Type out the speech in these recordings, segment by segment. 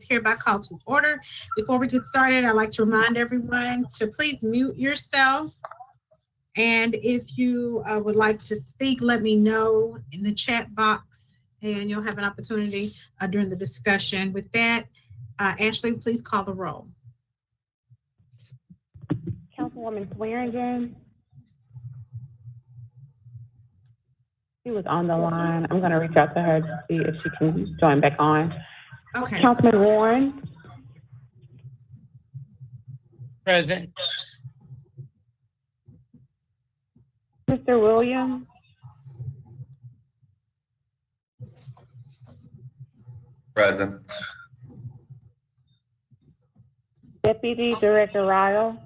hereby called to order. Before we get started, I'd like to remind everyone to please mute yourself. And if you would like to speak, let me know in the chat box, and you'll have an opportunity during the discussion. With that, Ashley, please call the roll. Councilwoman Swearingen. She was on the line. I'm going to reach out to her to see if she can join back on. Okay. Councilman Warren. Present. Mr. Williams. Present. Deputy Director Ryle.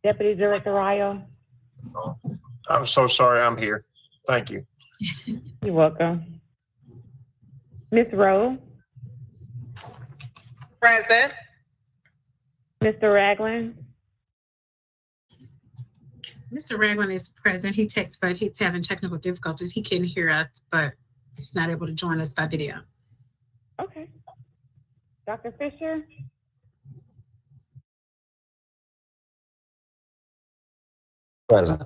Deputy Director Ryle. I'm so sorry, I'm here. Thank you. You're welcome. Ms. Rowe. Present. Mr. Ragland. Mr. Ragland is present. He texts, but he's having technical difficulties. He can hear us, but he's not able to join us by video. Okay. Dr. Fisher. Present.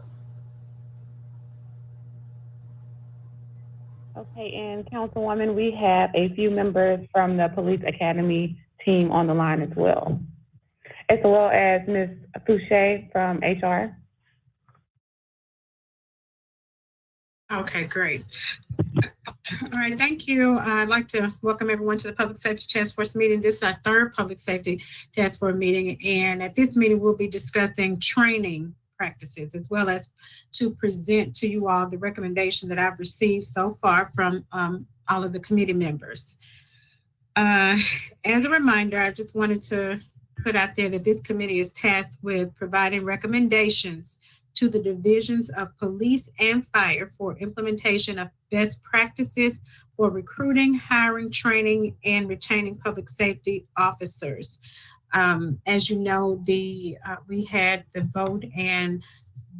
Okay, and Councilwoman, we have a few members from the Police Academy team on the line as well as Ms. Fouché from HR. Okay, great. All right, thank you. I'd like to welcome everyone to the Public Safety Task Force meeting. This is our third Public Safety Task Force meeting, and at this meeting, we'll be discussing training practices, as well as to present to you all the recommendation that I've received so far from all of the committee members. As a reminder, I just wanted to put out there that this committee is tasked with providing recommendations to the divisions of police and fire for implementation of best practices for recruiting, hiring, training, and retaining public safety officers. As you know, we had the vote, and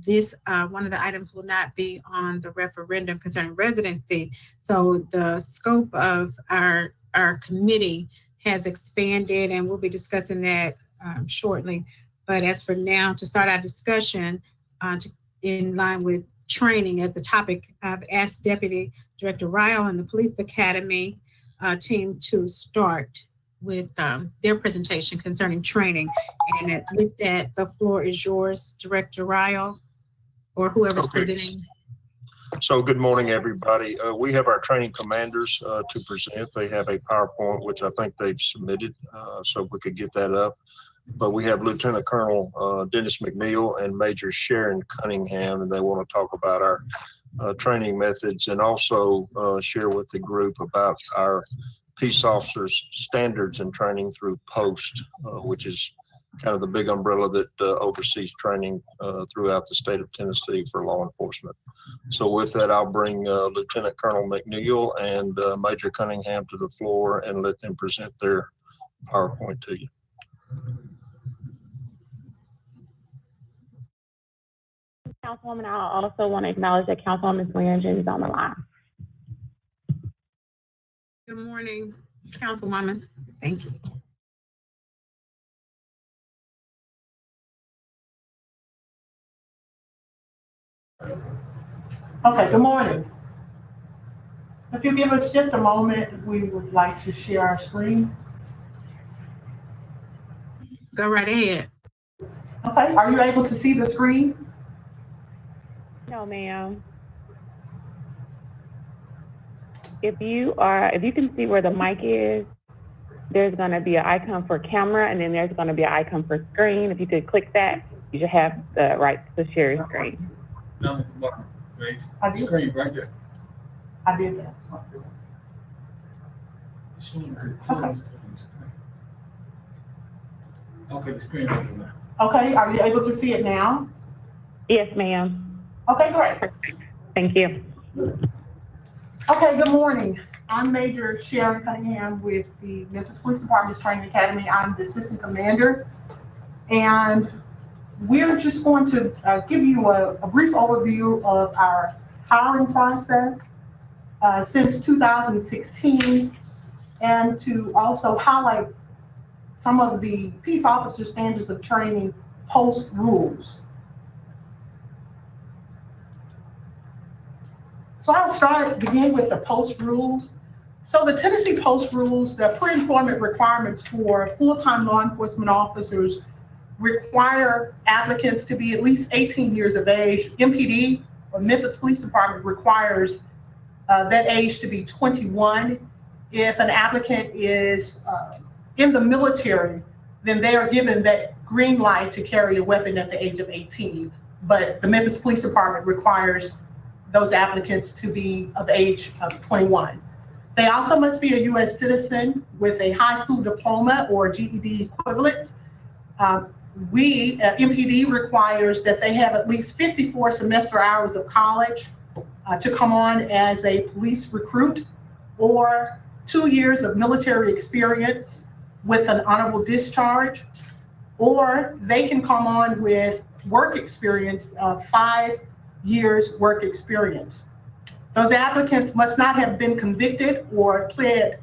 this one of the items will not be on the referendum concerning residency. So the scope of our committee has expanded, and we'll be discussing that shortly. But as for now, to start our discussion in line with training as the topic, I've asked Deputy Director Ryle and the Police Academy team to start with their presentation concerning training. And with that, the floor is yours, Director Ryle, or whoever's presenting. So good morning, everybody. We have our training commanders to present. They have a PowerPoint, which I think they've submitted, so if we could get that up. But we have Lieutenant Colonel Dennis McNeil and Major Sharon Cunningham, and they want to talk about our training methods and also share with the group about our peace officers standards and training through POST, which is kind of the big umbrella that oversees training throughout the state of Tennessee for law enforcement. So with that, I'll bring Lieutenant Colonel McNeil and Major Cunningham to the floor and let them present their PowerPoint to you. Councilwoman, I also want to acknowledge that Councilwoman Swearingen is on the line. Good morning, Councilwoman. Thank you. Okay, good morning. If you give us just a moment, we would like to share our screen. Go right ahead. Okay, are you able to see the screen? No, ma'am. If you can see where the mic is, there's going to be an icon for camera, and then there's going to be an icon for screen. If you could click that, you should have the right to share your screen. I did. Screen right there. I did that. Okay, the screen right there. Okay, are you able to see it now? Yes, ma'am. Okay, great. Thank you. Okay, good morning. I'm Major Sharon Cunningham with the Memphis Police Department's Training Academy. I'm the assistant commander. And we're just going to give you a brief overview of our hiring process since 2016, and to also highlight some of the peace officer standards of training post rules. So I'll begin with the post rules. So the Tennessee Post Rules, the pre-employment requirements for full-time law enforcement officers require applicants to be at least 18 years of age. MPD, or Memphis Police Department, requires that age to be 21. If an applicant is in the military, then they are given that green light to carry a weapon at the age of 18. But the Memphis Police Department requires those applicants to be of age of 21. They also must be a U.S. citizen with a high school diploma or GED equivalent. MPD requires that they have at least 54 semester hours of college to come on as a police recruit, or 2 years of military experience with an honorable discharge, or they can come on with work experience of 5 years work experience. Those applicants must not have been convicted or pled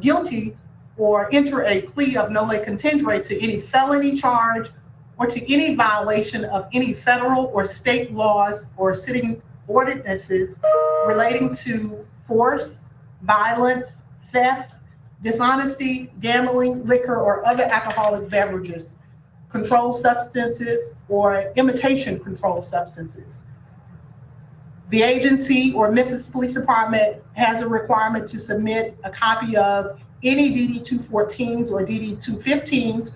guilty or enter a plea of nolle contendere to any felony charge or to any violation of any federal or state laws or city ordinances relating to force, violence, theft, dishonesty, gambling, liquor, or other alcoholic beverages, controlled substances, or imitation controlled substances. The agency or Memphis Police Department has a requirement to submit a copy of any DD-214s or DD-215s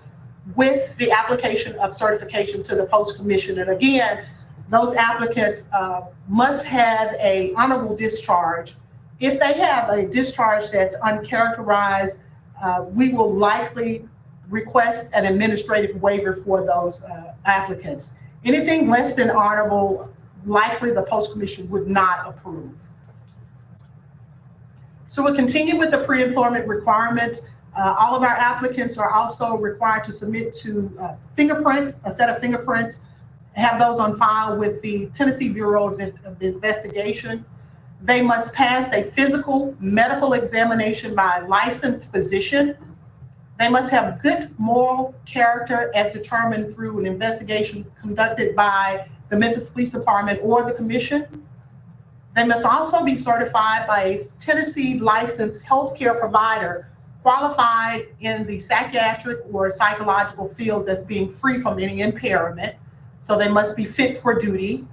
with the application of certification to the Post Commission. And again, those applicants must have an honorable discharge. If they have a discharge that's uncharacterized, we will likely request an administrative waiver for those applicants. Anything less than honorable, likely the Post Commission would not approve. So we'll continue with the pre-employment requirements. All of our applicants are also required to submit to fingerprints, a set of fingerprints, have those on file with the Tennessee Bureau of Investigation. They must pass a physical medical examination by a licensed physician. They must have good moral character as determined through an investigation conducted by the Memphis Police Department or the Commission. They must also be certified by a Tennessee licensed healthcare provider qualified in the psychiatric or psychological fields as being free from any impairment. So they must be fit for duty.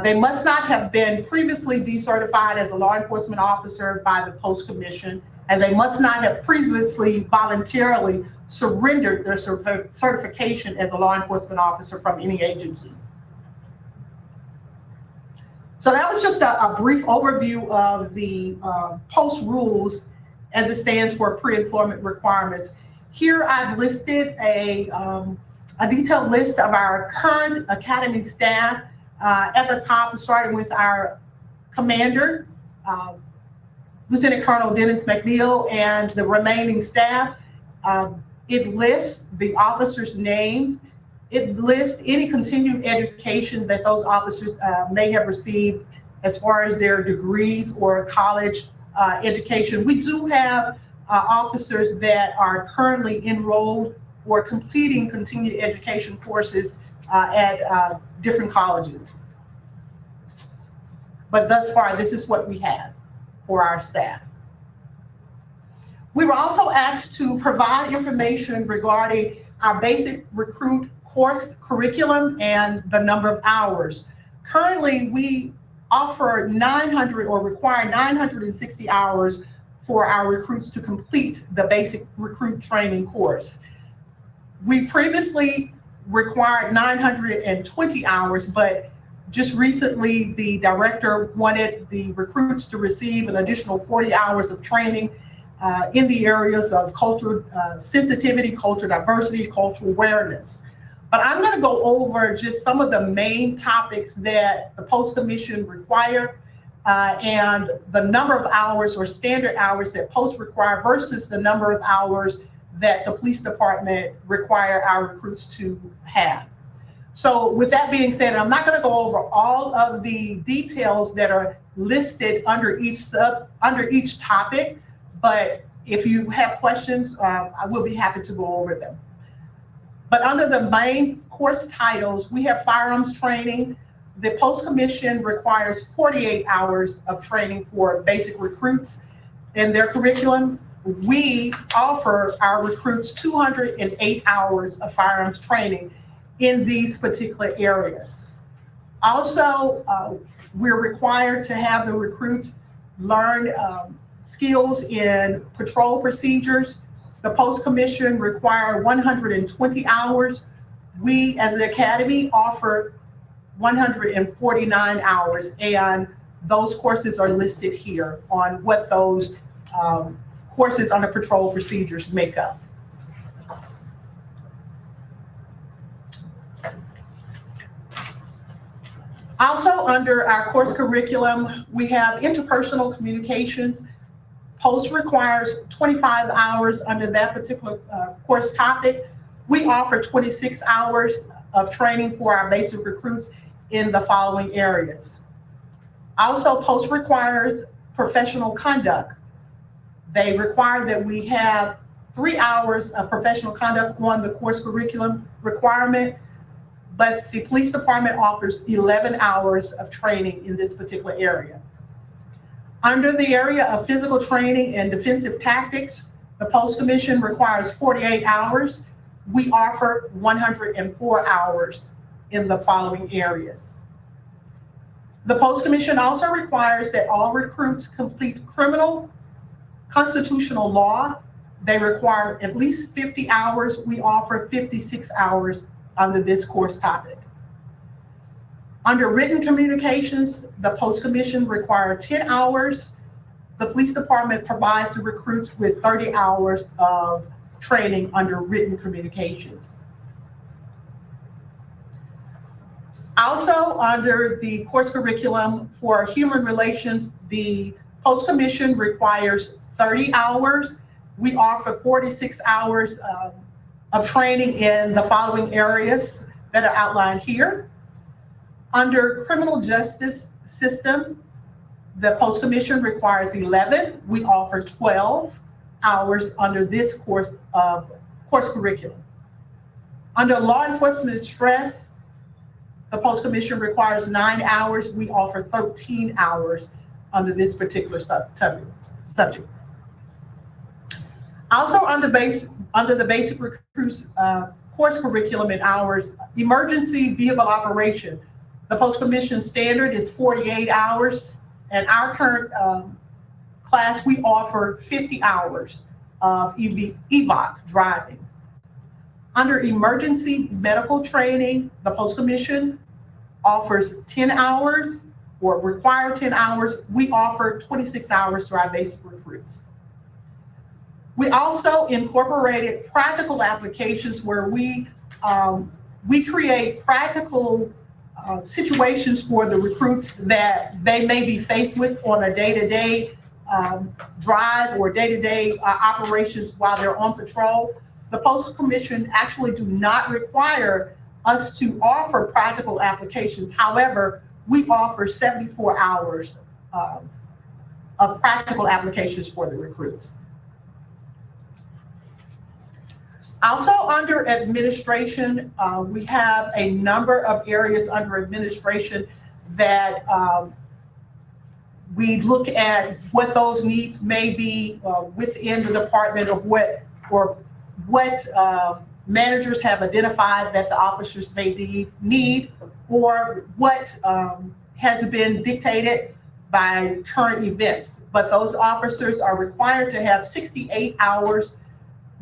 They must not have been previously decertified as a law enforcement officer by the Post Commission, and they must not have previously voluntarily surrendered their certification as a law enforcement officer from any agency. So that was just a brief overview of the Post rules as it stands for pre-employment requirements. Here I've listed a detailed list of our current academy staff. At the top, starting with our commander, Lieutenant Colonel Dennis McNeil, and the remaining staff. It lists the officers' names. It lists any continued education that those officers may have received as far as their degrees or college education. We do have officers that are currently enrolled or completing continued education courses at different colleges. But thus far, this is what we have for our staff. We were also asked to provide information regarding our basic recruit course curriculum and the number of hours. Currently, we offer 900 or require 960 hours for our recruits to complete the basic recruit training course. We previously required 920 hours, but just recently the director wanted the recruits to receive an additional 40 hours of training in the areas of cultural sensitivity, cultural diversity, cultural awareness. But I'm going to go over just some of the main topics that the Post Commission require and the number of hours or standard hours that Post require versus the number of hours that the police department require our recruits to have. So with that being said, I'm not going to go over all of the details that are listed under each topic, but if you have questions, I will be happy to go over them. But under the main course titles, we have firearms training. The Post Commission requires 48 hours of training for basic recruits in their curriculum. We offer our recruits 208 hours of firearms training in these particular areas. Also, we're required to have the recruits learn skills in patrol procedures. The Post Commission require 120 hours. We, as an academy, offer 149 hours, and those courses are listed here on what those courses under patrol procedures make up. Also, under our course curriculum, we have interpersonal communications. Post requires 25 hours under that particular course topic. We offer 26 hours of training for our basic recruits in the following areas. Also, Post requires professional conduct. They require that we have 3 hours of professional conduct on the course curriculum requirement, but the police department offers 11 hours of training in this particular area. Under the area of physical training and defensive tactics, the Post Commission requires 48 hours. We offer 104 hours in the following areas. The Post Commission also requires that all recruits complete criminal, constitutional law. They require at least 50 hours. We offer 56 hours under this course topic. Under written communications, the Post Commission requires 10 hours. The police department provides the recruits with 30 hours of training under written communications. Also, under the course curriculum for human relations, the Post Commission requires 30 hours. We offer 46 hours of training in the following areas that are outlined here. Under criminal justice system, the Post Commission requires 11. We offer 12 hours under this course curriculum. Under law enforcement stress, the Post Commission requires 9 hours. We offer 13 hours under this particular subject. Also under the basic recruits course curriculum and hours, emergency vehicle operation. The Post Commission standard is 48 hours, and our current class, we offer 50 hours of EVOC driving. Under emergency medical training, the Post Commission offers 10 hours or require 10 hours. We offer 26 hours to our basic recruits. We also incorporated practical applications where we create practical situations for the recruits that they may be faced with on a day-to-day drive or day-to-day operations while they're on patrol. The Postal Commission actually do not require us to offer practical applications. However, we offer 74 hours of practical applications for the recruits. Also under administration, we have a number of areas under administration that we look at what those needs may be within the department of what managers have identified that the officers may need, or what has been dictated by current events. But those officers are required to have 68 hours.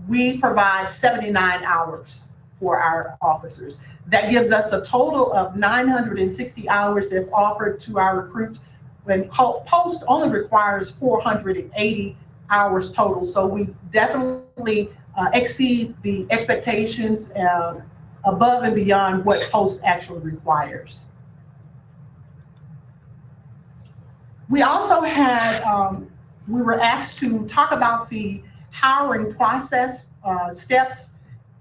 We provide 79 hours for our officers. That gives us a total of 960 hours that's offered to our recruits, when Post only requires 480 hours total. So we definitely exceed the expectations above and beyond what Post actually requires. We also had, we were asked to talk about the hiring process steps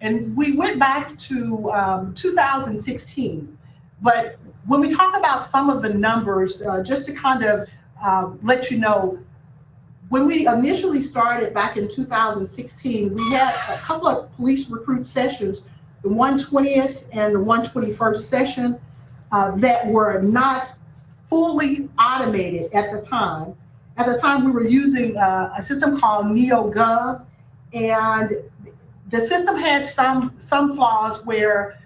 And we went back to 2016. But when we talk about some of the numbers, just to kind of let you know, when we initially started back in 2016, we had a couple of police recruit sessions, the 120th and the 121st session, that were not fully automated at the time. At the time, we were using a system called NeoGov, and the system had some flaws where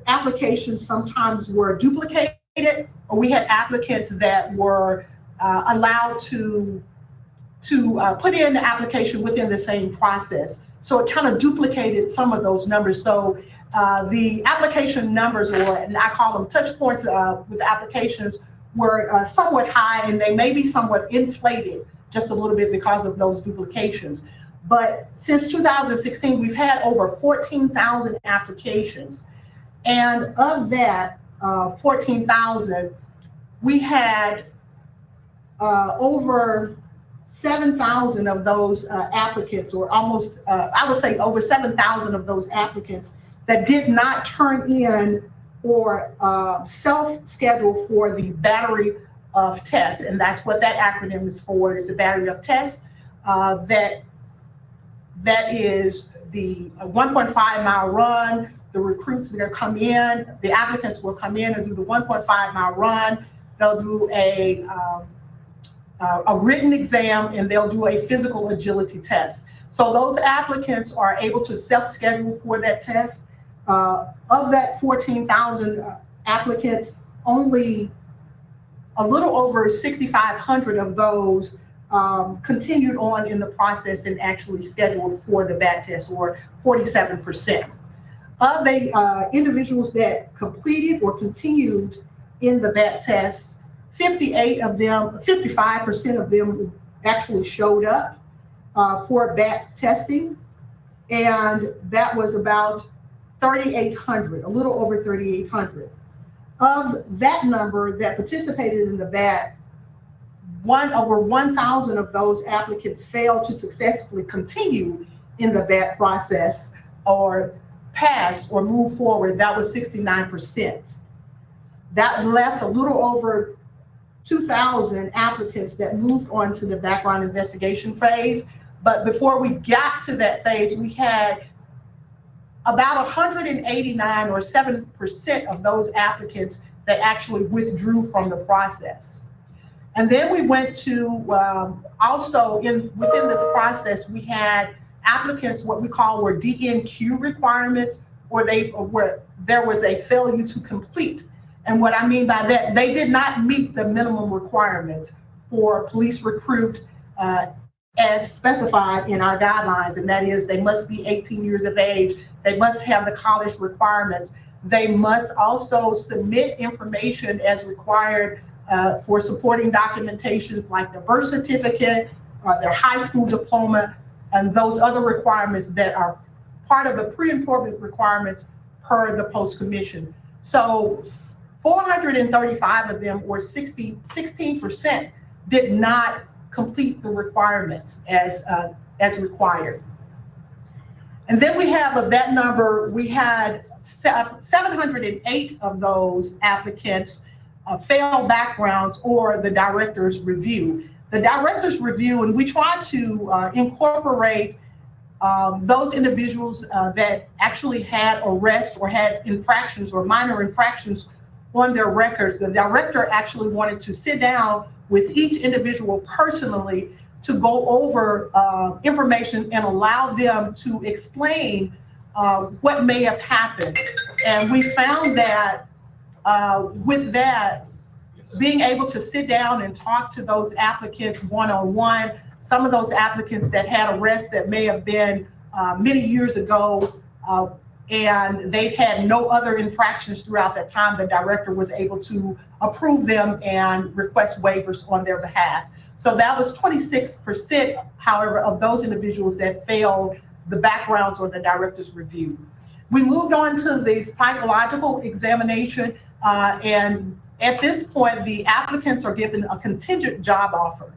applications sometimes were duplicated, or we had applicants that were allowed to put in the application within the same process. So it kind of duplicated some of those numbers. So the application numbers, and I call them touch points with applications, were somewhat high, and they may be somewhat inflated just a little bit because of those duplications. But since 2016, we've had over 14,000 applications. And of that 14,000, we had over 7,000 of those applicants, or almost, I would say over 7,000 of those applicants that did not turn in or self-schedule for the battery of tests. And that's what that acronym is for, is the battery of tests. That is the 1.5 mile run. The recruits that come in, the applicants will come in and do the 1.5 mile run. They'll do a written exam, and they'll do a physical agility test. So those applicants are able to self-schedule for that test. Of that 14,000 applicants, only a little over 6,500 of those continued on in the process and actually scheduled for the BAT test, or 47%. Of the individuals that completed or continued in the BAT test, 55% of them actually showed up for BAT testing, and that was about 3,800, a little over 3,800. Of that number that participated in the BAT, over 1,000 of those applicants failed to successfully continue in the BAT process or pass or move forward. That was 69%. That left a little over 2,000 applicants that moved on to the background investigation phase. But before we got to that phase, we had about 189 or 7% of those applicants that actually withdrew from the process. And then we went to also within this process, we had applicants, what we call were DNQ requirements, or where there was a failure to complete. And what I mean by that, they did not meet the minimum requirements for police recruit as specified in our guidelines. And that is, they must be 18 years of age. They must have the college requirements. They must also submit information as required for supporting documentations like the birth certificate, their high school diploma, and those other requirements that are part of the pre-employment requirements per the post commission. So 435 of them, or 16%, did not complete the requirements as required. And then we have, of that number, we had 708 of those applicants fail backgrounds or the director's review. The director's review, and we try to incorporate those individuals that actually had arrests or had infractions or minor infractions on their records. The director actually wanted to sit down with each individual personally to go over information and allow them to explain what may have happened. And we found that with that, being able to sit down and talk to those applicants one-on-one, some of those applicants that had arrests that may have been many years ago, and they've had no other infractions throughout that time, the director was able to approve them and request waivers on their behalf. So that was 26%, however, of those individuals that failed the backgrounds or the director's review. We moved on to the psychological examination, and at this point, the applicants are given a contingent job offer.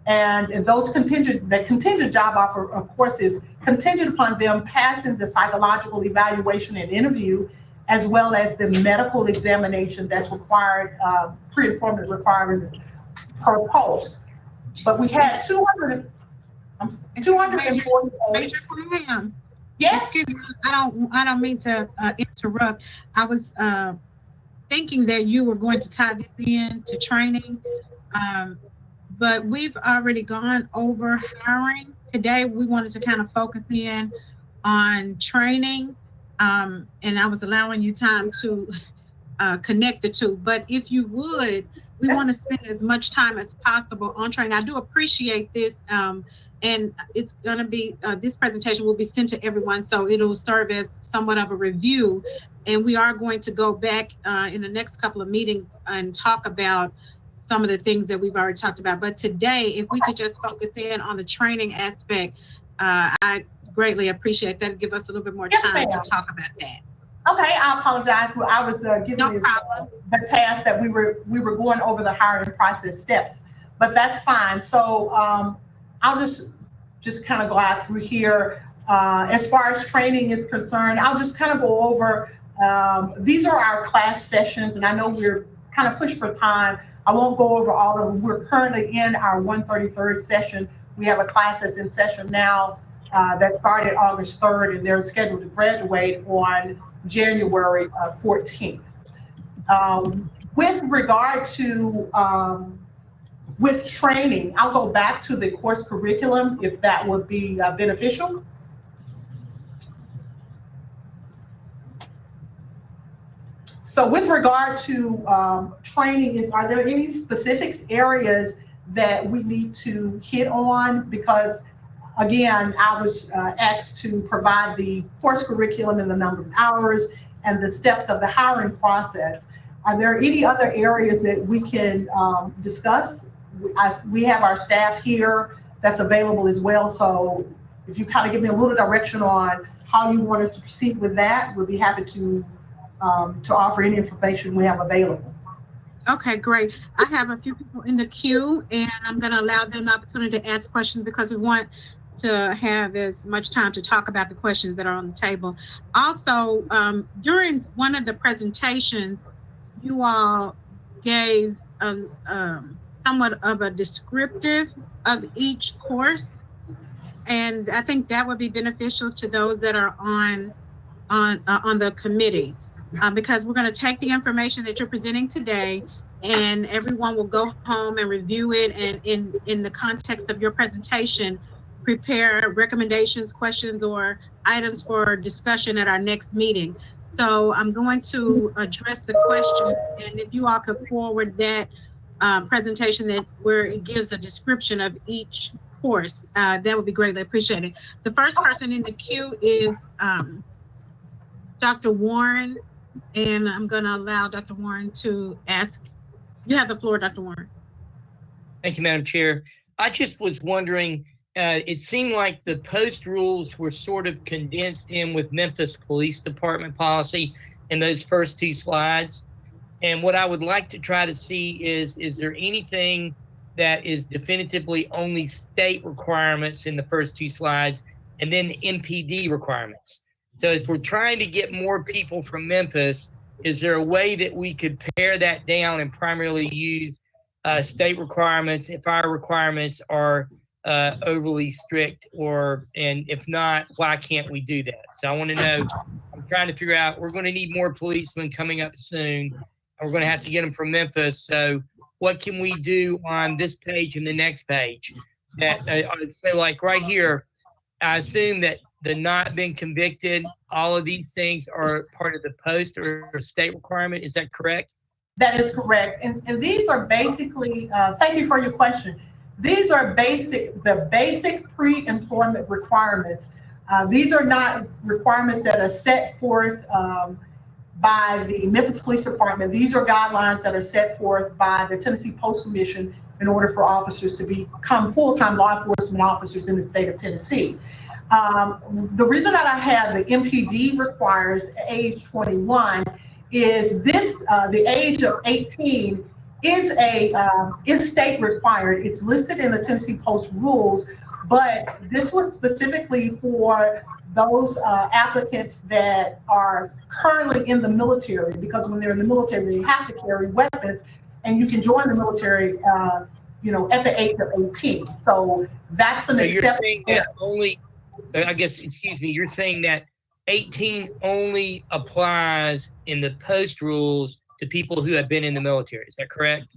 And those contingent job offer, of course, is contingent upon them passing the psychological evaluation and interview, as well as the medical examination that's required, pre-employment requirements per post. But we had 248. Major Graham. Yes, Excuse me, I don't mean to interrupt. I was thinking that you were going to tie this in to training. But we've already gone over hiring. Today, we wanted to kind of focus in on training. And I was allowing you time to connect the two. But if you would, we want to spend as much time as possible on training. I do appreciate this. And it's going to be, this presentation will be sent to everyone. So it'll serve as somewhat of a review. And we are going to go back in the next couple of meetings and talk about some of the things that we've already talked about. But today, if we could just focus in on the training aspect, I greatly appreciate that. Give us a little bit more time to talk about that. okay, I apologize. Well, I was giving No you problem. the task that we were going over the hiring process steps, but that's fine. So I'll just kind of glide through here. As far as training is concerned, I'll just kind of go over, these are our class sessions, and I know we're kind of pushed for time. I won't go over all of them. We're currently in our 133rd session. We have a class that's in session now that started August 3rd, and they're scheduled to graduate on January 14th. With regard to with training, I'll go back to the course curriculum if that would be beneficial. So with regard to training, are there any specific areas that we need to hit on? Because again, I was asked to provide the course curriculum and the number of hours and the steps of the hiring process. Are there any other areas that we can discuss? We have our staff here that's available as well. So if you kind of give me a little direction on how you want us to proceed with that, we'll be happy to offer any information we have available. Okay, great. I have a few people in the queue, and I'm going to allow them the opportunity to ask questions because we want to have as much time to talk about the questions that are on the table. Also, during one of the presentations, you all gave somewhat of a descriptive of each course, and I think that would be beneficial to those that are on the committee. Because we're going to take the information that you're presenting today, and everyone will go home and review it, and in the context of your presentation, prepare recommendations, questions, or items for discussion at our next meeting. So I'm going to address the questions, and if you all could forward that presentation where it gives a description of each course, that would be greatly appreciated. The first person in the queue is Dr. Warren. And I'm going to allow Dr. Warren to ask. You have the floor, Dr. Warren. Thank you, Madam Chair. I just was wondering, it seemed like the post rules were sort of condensed in with Memphis Police Department policy in those first two slides. And what I would like to try to see is there anything that is definitively only state requirements in the first two slides and then MPD requirements? So if we're trying to get more people from Memphis, is there a way that we could pare that down and primarily use state requirements if our requirements are overly strict, and if not, why can't we do that? So I want to know, I'm trying to figure out, we're going to need more policemen coming up soon, and we're going to have to get them from Memphis. So what can we do on this page and the next page? That so like right here, I assume that the not been convicted, all of these things are part of the post or state requirement. Is that correct? That is correct. And these are basically, thank you for your question. These are the basic pre-employment requirements. These are not requirements that are set forth by the Memphis Police Department. These are guidelines that are set forth by the Tennessee Post Commission in order for officers to become full-time law enforcement officers in the state of Tennessee. The reason that I have the MPD requires age 21 is this, the age of 18 is state required. It's listed in the Tennessee Post rules, but this was specifically for those applicants that are currently in the military, because when they're in the military, they have to carry weapons, and you can join the military, at the age of 18. So that's an So you're exception. saying that only, I guess, excuse me, you're saying that 18 only applies in the post rules to people who have been in the military. Is that correct?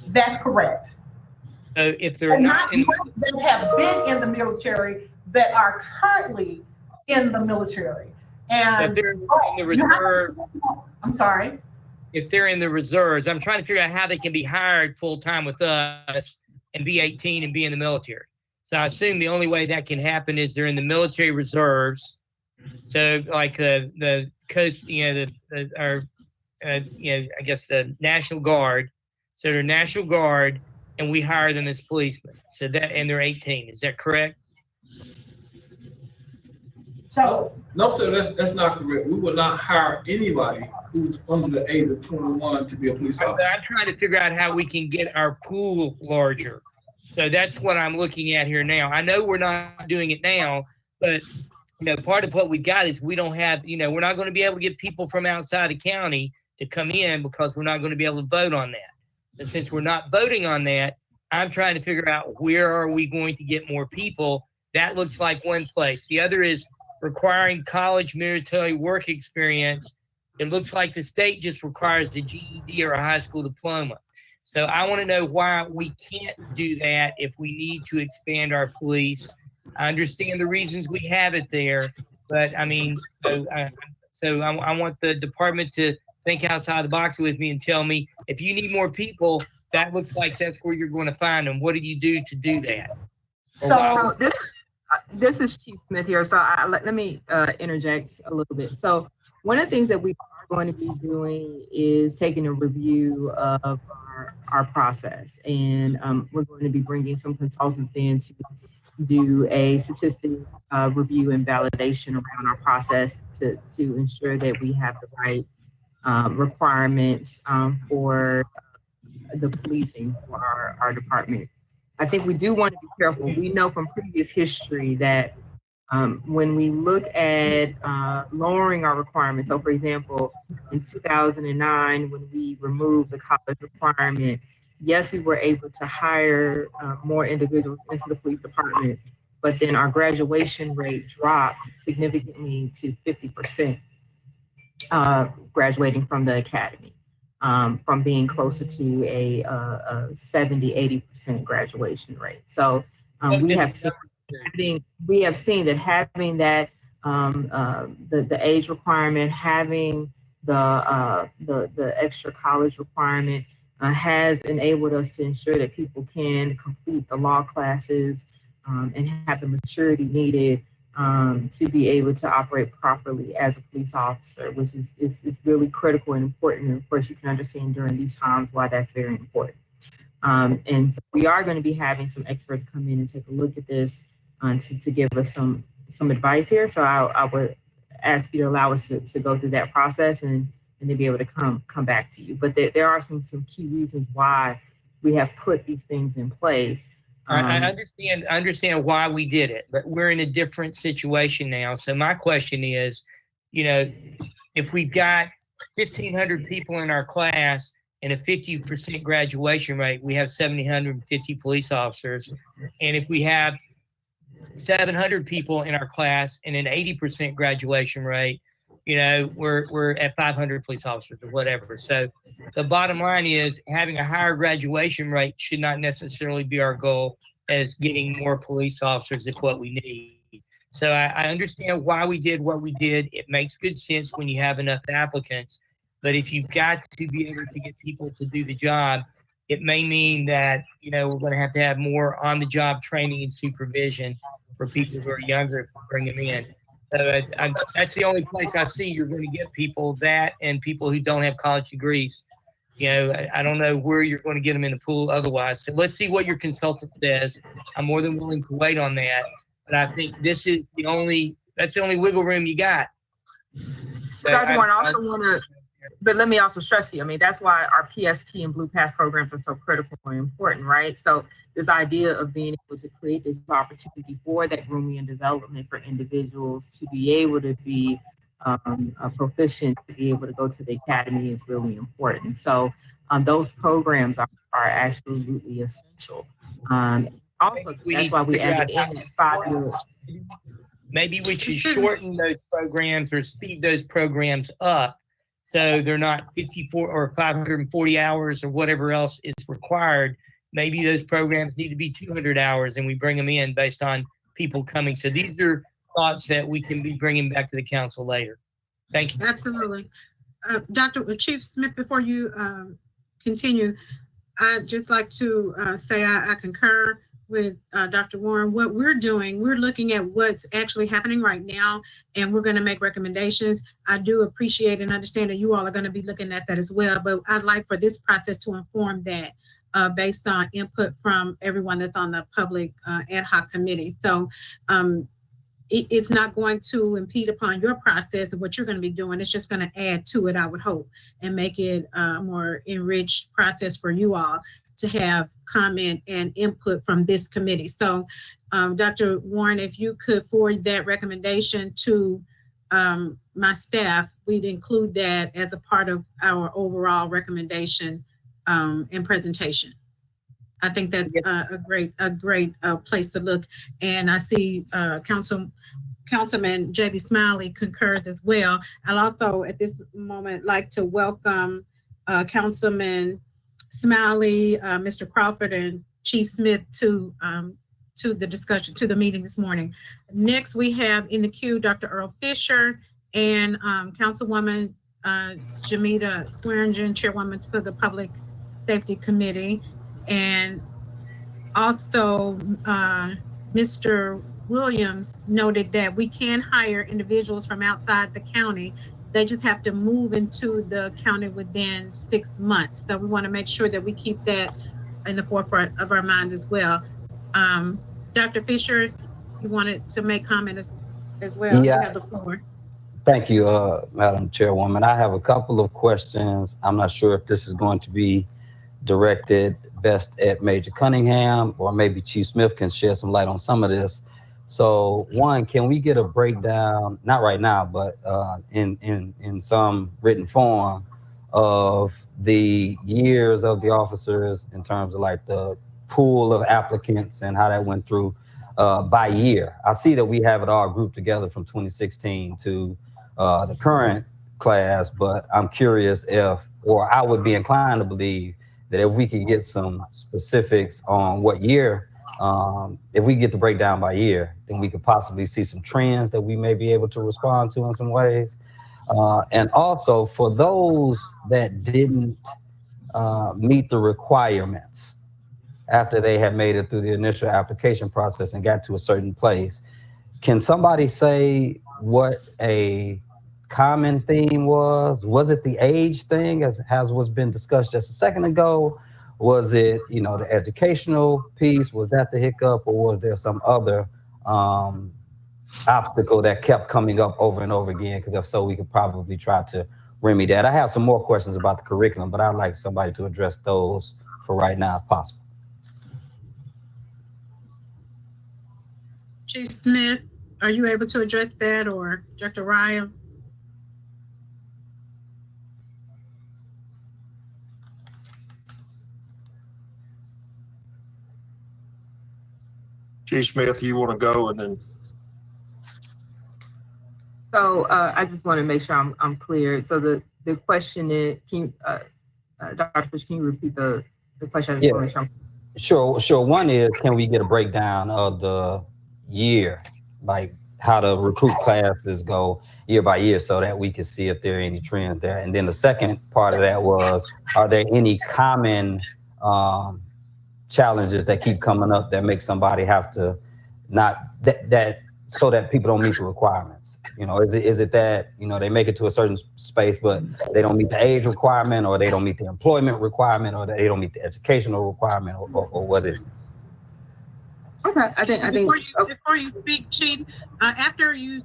That's correct. So if they're And not in, those that have been in the military that are currently in the military. if And they're in the you have reserve, I'm sorry. if they're in the reserves, I'm trying to figure out how they can be hired full time with us and be 18 and be in the military. So I assume the only way that can happen is they're in the military reserves. So like the coast, I guess the National Guard. So they're National Guard, and we hire them as policemen. So that, and they're 18. Is that correct? So No, sir, that's not correct. We will not hire anybody who's under the age of 21 to be a police officer. I'm trying to figure out how we can get our pool larger. So that's what I'm looking at here now. I know we're not doing it now, but part of what we got is we don't have, we're not going to be able to get people from outside the county to come in because we're not going to be able to vote on that. And since we're not voting on that, I'm trying to figure out where are we going to get more people. That looks like one place. The other is requiring college military work experience. It looks like the state just requires the GED or a high school diploma. So I want to know why we can't do that if we need to expand our police. I understand the reasons we have it there, but I mean, I want the department to think outside the box with me and tell me if you need more people, that looks like that's where you're going to find them. What do you do to do that? So This is Chief Smith here. So let me interject a little bit. So one of the things that we are going to be doing is taking a review of our process. And we're going to be bringing some consultants in to do a statistic review and validation around our process to ensure that we have the right requirements for the policing for our department. I think we do want to be careful. We know from previous history that when we look at lowering our requirements, so for example, in 2009, when we removed the college requirement, yes, we were able to hire more individuals into the police department, but then our graduation rate dropped significantly to 50% graduating from the academy. From being closer to a 70, 80% graduation rate. So we have seen that having that the age requirement, having the extra college requirement has enabled us to ensure that people can complete the law classes and have the maturity needed to be able to operate properly as a police officer, which is really critical and important. And of course, you can understand during these times why that's very important. And so we are going to be having some experts come in and take a look at this to give us some advice here. So I would ask you to allow us to go through that process and to be able to come back to you. But there are some key reasons why we have put these things in place. I understand why we did it, but we're in a different situation now. So my question is, if we've got 1,500 people in our class and a 50% graduation rate, we have 750 police officers. And if we have 700 people in our class and an 80% graduation rate, we're at 500 police officers or whatever. So the bottom line is having a higher graduation rate should not necessarily be our goal as getting more police officers is what we need. So I understand why we did what we did. It makes good sense when you have enough applicants, but if you've got to be able to get people to do the job, it may mean that, we're going to have more on-the-job training and supervision for people who are younger if we bring them in. So that's the only place I see you're going to get people, that and people who don't have college degrees. I don't know where you're going to get them in the pool otherwise. So let's see what your consultant says. I'm more than willing to wait on that. But I think that's the only wiggle room you got. So Dr. Warren, I also want to But let me also stress you, I mean, that's why our PST and Blue Path programs are so critical and important, right? So this idea of being able to create this opportunity for that grooming and development for individuals to be able to be proficient, to be able to go to the academy is really important. So those programs are absolutely essential. Also, that's why we added in that 5-year. Maybe we should shorten those programs or speed those programs up so they're not 54 or 540 hours or whatever else is required. Maybe those programs need to be 200 hours and we bring them in based on people coming. So these are thoughts that we can be bringing back to the council later. Thank you. Absolutely. Chief Smith, before you continue, I'd just like to say I concur with Dr. Warren. What we're doing, we're looking at what's actually happening right now, and we're going to make recommendations. I do appreciate and understand that you all are going to be looking at that as well, but I'd like for this process to inform that based on input from everyone that's on the public ad hoc committee. So it's not going to impede upon your process of what you're going to be doing. It's just going to add to it, I would hope, and make it a more enriched process for you all to have comment and input from this committee. So Dr. Warren, if you could forward that recommendation to my staff, we'd include that as a part of our overall recommendation and presentation. I think that's a great place to look. And I see Councilman J.B. Smiley concurs as well. I'll also at this moment like to welcome Councilman Smiley, Mr. Crawford, and Chief Smith to the discussion, to the meeting this morning. Next, we have in the queue Dr. Earl Fisher and Councilwoman Jamita Swearingen, Chairwoman for the Public Safety Committee, and also Mr. Williams noted that we can hire individuals from outside the county. They just have to move into the county within 6 months. So we want to make sure that we keep that in the forefront of our minds as well. Dr. Fisher, you wanted to make comment as well. Yeah. You have the floor. Thank you, Madam Chairwoman. I have a couple of questions. I'm not sure if this is going to be directed best at Major Cunningham, or maybe Chief Smith can shed some light on some of this. So one, can we get a breakdown, not right now, but in some written form of the years of the officers in terms of like the pool of applicants and how that went through by year? I see that we have it all grouped together from 2016 to the current class, but I'm curious if, or I would be inclined to believe that if we could get some specifics on what year, if we get the breakdown by year, then we could possibly see some trends that we may be able to respond to in some ways. And also for those that didn't meet the requirements after they had made it through the initial application process and got to a certain place, can somebody say what a common theme was? Was it the age thing, as was been discussed just a second ago? Was it, you know, the educational piece? Was that the hiccup, or was there some other obstacle that kept coming up over and over again? Because if so, we could probably try to remedy that. I have some more questions about the curriculum, but I'd like somebody to address those for right now, if possible. Chief Smith, are you able to address that, or Dr. Ryan? Chief Smith, you want to go and then? So I just want to make sure I'm clear. So the question is, Dr. Fish, can you repeat the question? I just want to make sure Sure. One is, can we get a breakdown of the year, like how the recruit classes go year by year, so that we can see if there are any trends there? And then the second part of that was, are there any common challenges that keep coming up that make somebody have to not that so that people don't meet the requirements? You know, is it that, you know, they make it to a certain space, but they don't meet the age requirement, or they don't meet the employment requirement, or they don't meet the educational requirement, or what is it? Okay, I think before you speak, Chief, after you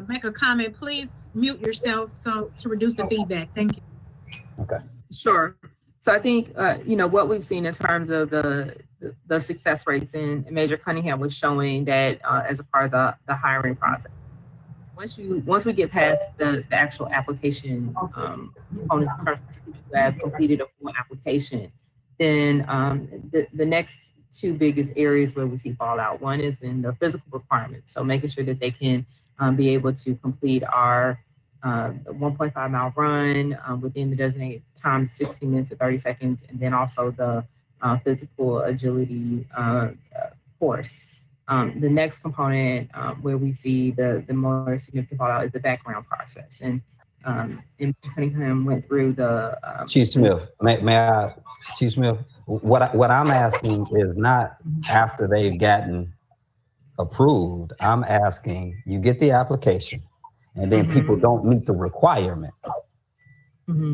make a comment, please mute yourself to reduce the feedback. Thank you. Sure. So I think, what we've seen in terms of the success rates in Major Cunningham was showing that as a part of the hiring process. Once we get past the actual application components in terms of people who have completed a full application, then the next two biggest areas where we see fallout, one is in the physical requirements. So making sure that they can be able to complete our 1.5 mile run within the designated time, 16 minutes and 30 seconds, and then also the physical agility course. The next component where we see the more significant fallout is the background process. And Cunningham went through the Chief Smith, may I, Chief Smith, what I'm asking is not after they've gotten approved. I'm asking, you get the application and then people don't meet the requirement.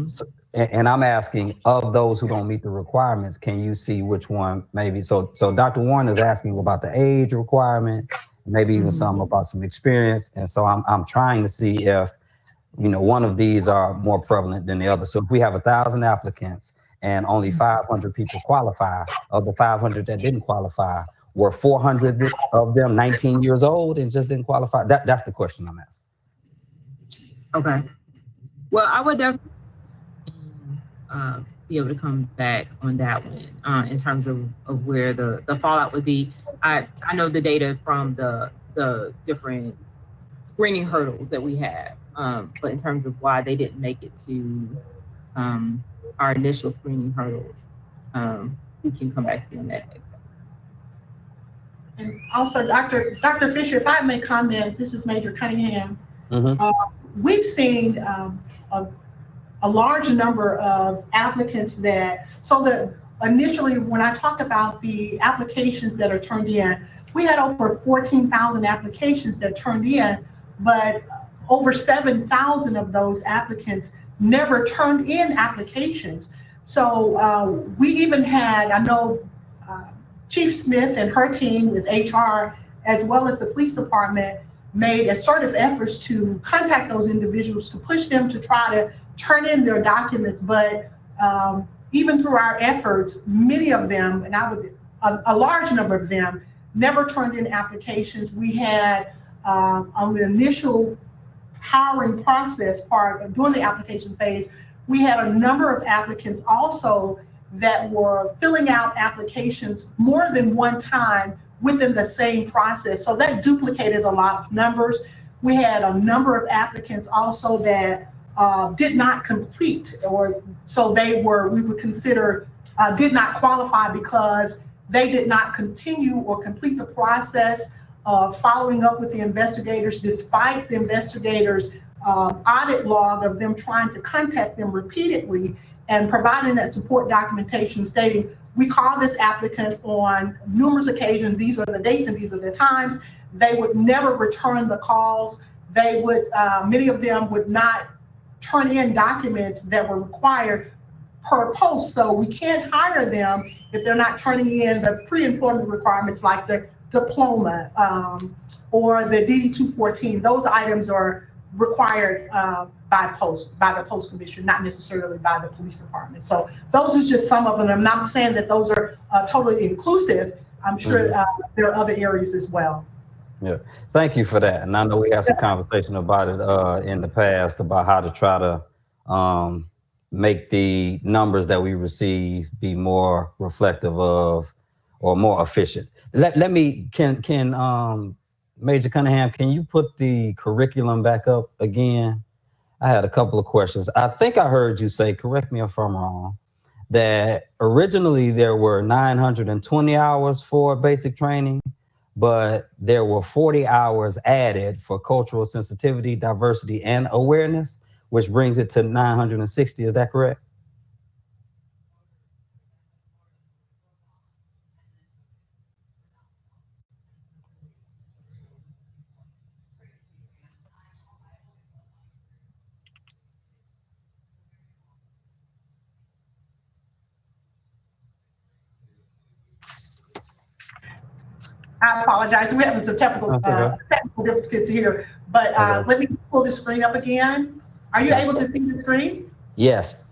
So, and I'm asking, of those who don't meet the requirements, can you see which one maybe? So Dr. Warren is asking about the age requirement, maybe even some about some experience. And so I'm trying to see if, one of these are more prevalent than the other. So if we have 1,000 applicants and only 500 people qualify, of the 500 that didn't qualify, were 400 of them 19 years old and just didn't qualify? That's the question I'm asking. Okay. Well, I would definitely be able to come back on that one in terms of where the fallout would be. I know the data from the different screening hurdles that we have, but in terms of why they didn't make it to our initial screening hurdles, we can come back to you on that. And also, Dr. Fisher, if I may comment, this is Major Cunningham. We've seen a large number of applicants so initially when I talked about the applications that are turned in, we had over 14,000 applications that turned in, but over 7,000 of those applicants never turned in applications. So we even had, I know Chief Smith and her team with HR, as well as the police department, made assertive efforts to contact those individuals to push them to try to turn in their documents. But even through our efforts, many of them, and a large number of them, never turned in applications. We had on the initial hiring process part of during the application phase, we had a number of applicants also that were filling out applications more than one time within the same process. So that duplicated a lot of numbers. We had a number of applicants also that did not complete, or so we would consider did not qualify because they did not continue or complete the process of following up with the investigators, despite the investigators' audit log of them trying to contact them repeatedly and providing that support documentation stating, we call this applicant on numerous occasions, these are the dates and these are the times. They would never return the calls. They would, many of them would not turn in documents that were required per post. So we can't hire them if they're not turning in the pre-employment requirements like the diploma or the DD-214. Those items are required by the post commission, not necessarily by the police department. So those are just some of them. I'm not saying that those are totally inclusive. I'm sure there are other areas as well. Yeah, thank you for that. And I know we had some conversation about it in the past about how to try to make the numbers that we receive be more reflective of or more efficient. Let me, can Major Cunningham, can you put the curriculum back up again? I had a couple of questions. I think I heard you say, correct me if I'm wrong, that originally there were 920 hours for basic training, but there were 40 hours added for cultural sensitivity, diversity, and awareness, which brings it to 960. Is that correct? I apologize. We're having some technical difficulties here, but let me pull the screen up again. Are you able to see the screen? Yes.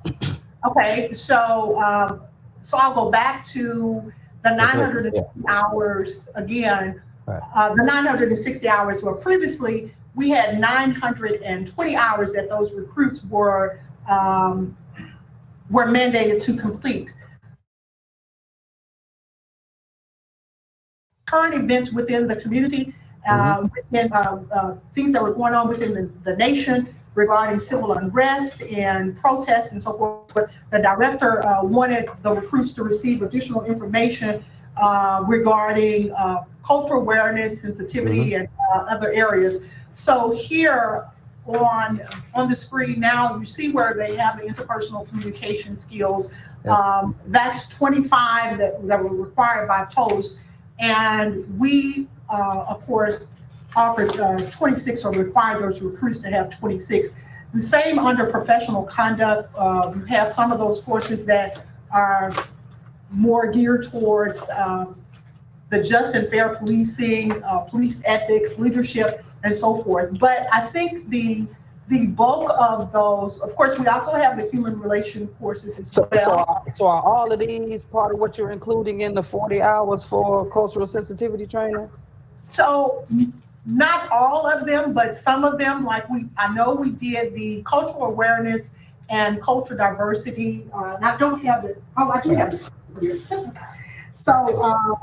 Okay, so I'll go back to the 960 hours again. Right. The 960 hours were previously, we had 920 hours that those recruits were mandated to complete. Current events within the community, within, things that were going on within the nation regarding civil unrest and protests and so forth. The director wanted the recruits to receive additional information regarding cultural awareness, sensitivity, and other areas. So here on the screen now, you see where they have the interpersonal communication skills. That's 25 that were required by post. And we, of course, offered 26 or required those recruits to have 26. The same under professional conduct. You have some of those courses that are more geared towards the just and fair policing, police ethics, leadership, and so forth. But I think the bulk of those, of course, we also have the human relation courses as well. So are all of these part of what you're including in the 40 hours for cultural sensitivity training? So not all of them, but some of them, like I know we did the cultural awareness and cultural diversity. And I don't have it. Oh, I do have it here. So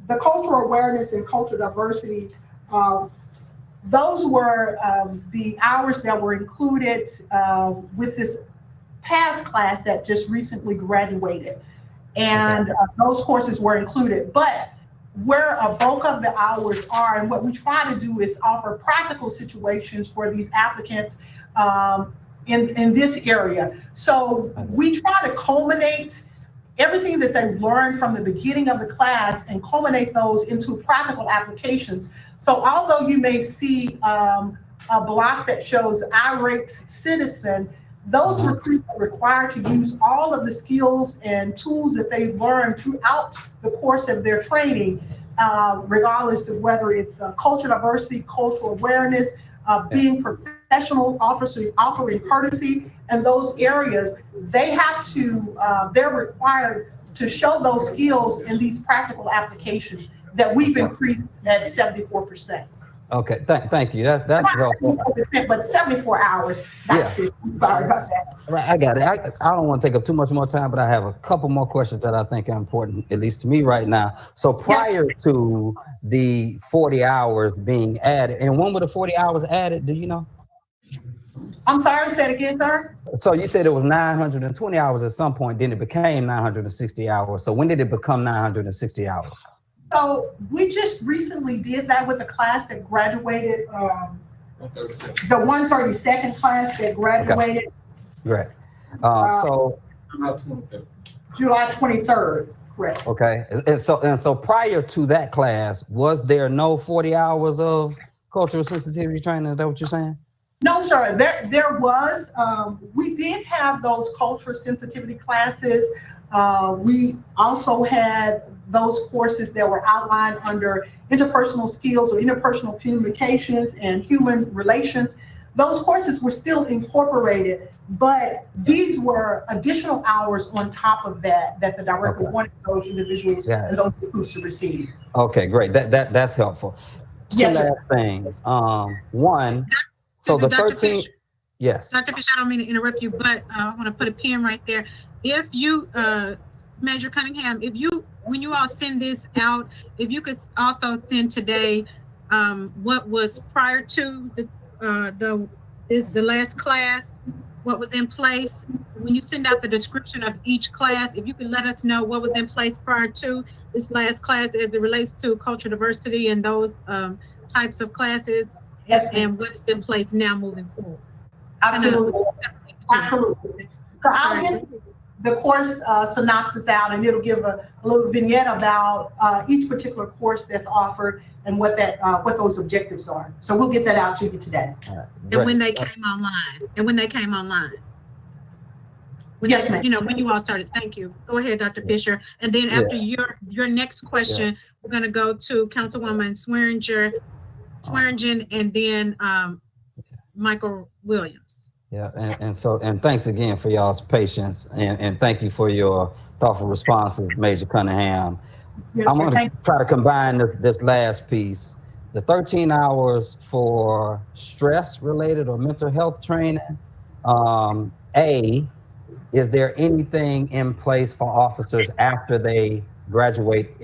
the cultural awareness and cultural diversity, those were the hours that were included with this past class that just recently graduated. And those courses were included. But where a bulk of the hours are, and what we try to do is offer practical situations for these applicants in this area. So we try to culminate everything that they've learned from the beginning of the class and culminate those into practical applications. So although you may see a block that shows irate citizen, those recruits are required to use all of the skills and tools that they've learned throughout the course of their training, regardless of whether it's cultural diversity, cultural awareness, being professional, offering courtesy, and those areas. They have to, they're required to show those skills in these practical applications that we've increased at 74%. Okay, thank you. That's helpful. But 74 hours. Yeah. Sorry about that. Right, I got it. I don't want to take up too much more time, but I have a couple more questions that I think are important, at least to me right now. So prior to the 40 hours being added, and when were the 40 hours added? Do you know? I'm sorry, say it again, sir. So you said it was 920 hours at some point, then it became 960 hours. So when did it become 960 hours? So we just recently did that with a class that graduated, the 132nd class that graduated. Okay. Great. So July 23rd, correct. Okay. And so prior to that class, was there no 40 hours of cultural sensitivity training? Is that what you're saying? No, sir. There was. We did have those cultural sensitivity classes. We also had those courses that were outlined under interpersonal skills or interpersonal communications and human relations. Those courses were still incorporated, but these were additional hours on top of that the director wanted those individuals and those recruits to receive. Okay, great. That's helpful. Yes, Two last things. One, so the Dr. 13. Fisher. Yes. Dr. Fisher, I don't mean to interrupt you, but I want to put a pin right there. If you, Major Cunningham, when you all send this out, if you could also send today what was prior to the last class, what was in place. When you send out the description of each class, if you could let us know what was in place prior to this last class as it relates to cultural diversity and those types of classes, and what's in place now moving forward. Absolutely. Absolutely. So I'll get the course synopsis out, and it'll give a little vignette about each particular course that's offered and what those objectives are. So we'll get that out to you today. Right. And when they came online. Yes, ma'am. When you all started. Thank you. Go ahead, Dr. Fisher. And then after your next question, we're going to go to Councilwoman Swearingen, and then Michael Williams. Yeah, and thanks again for y'all's patience, and thank you for your thoughtful responses, Major Cunningham. Yes, I'm sir. going to try to combine this last piece. The 13 hours for stress related or mental health training. Is there anything in place for officers after they graduate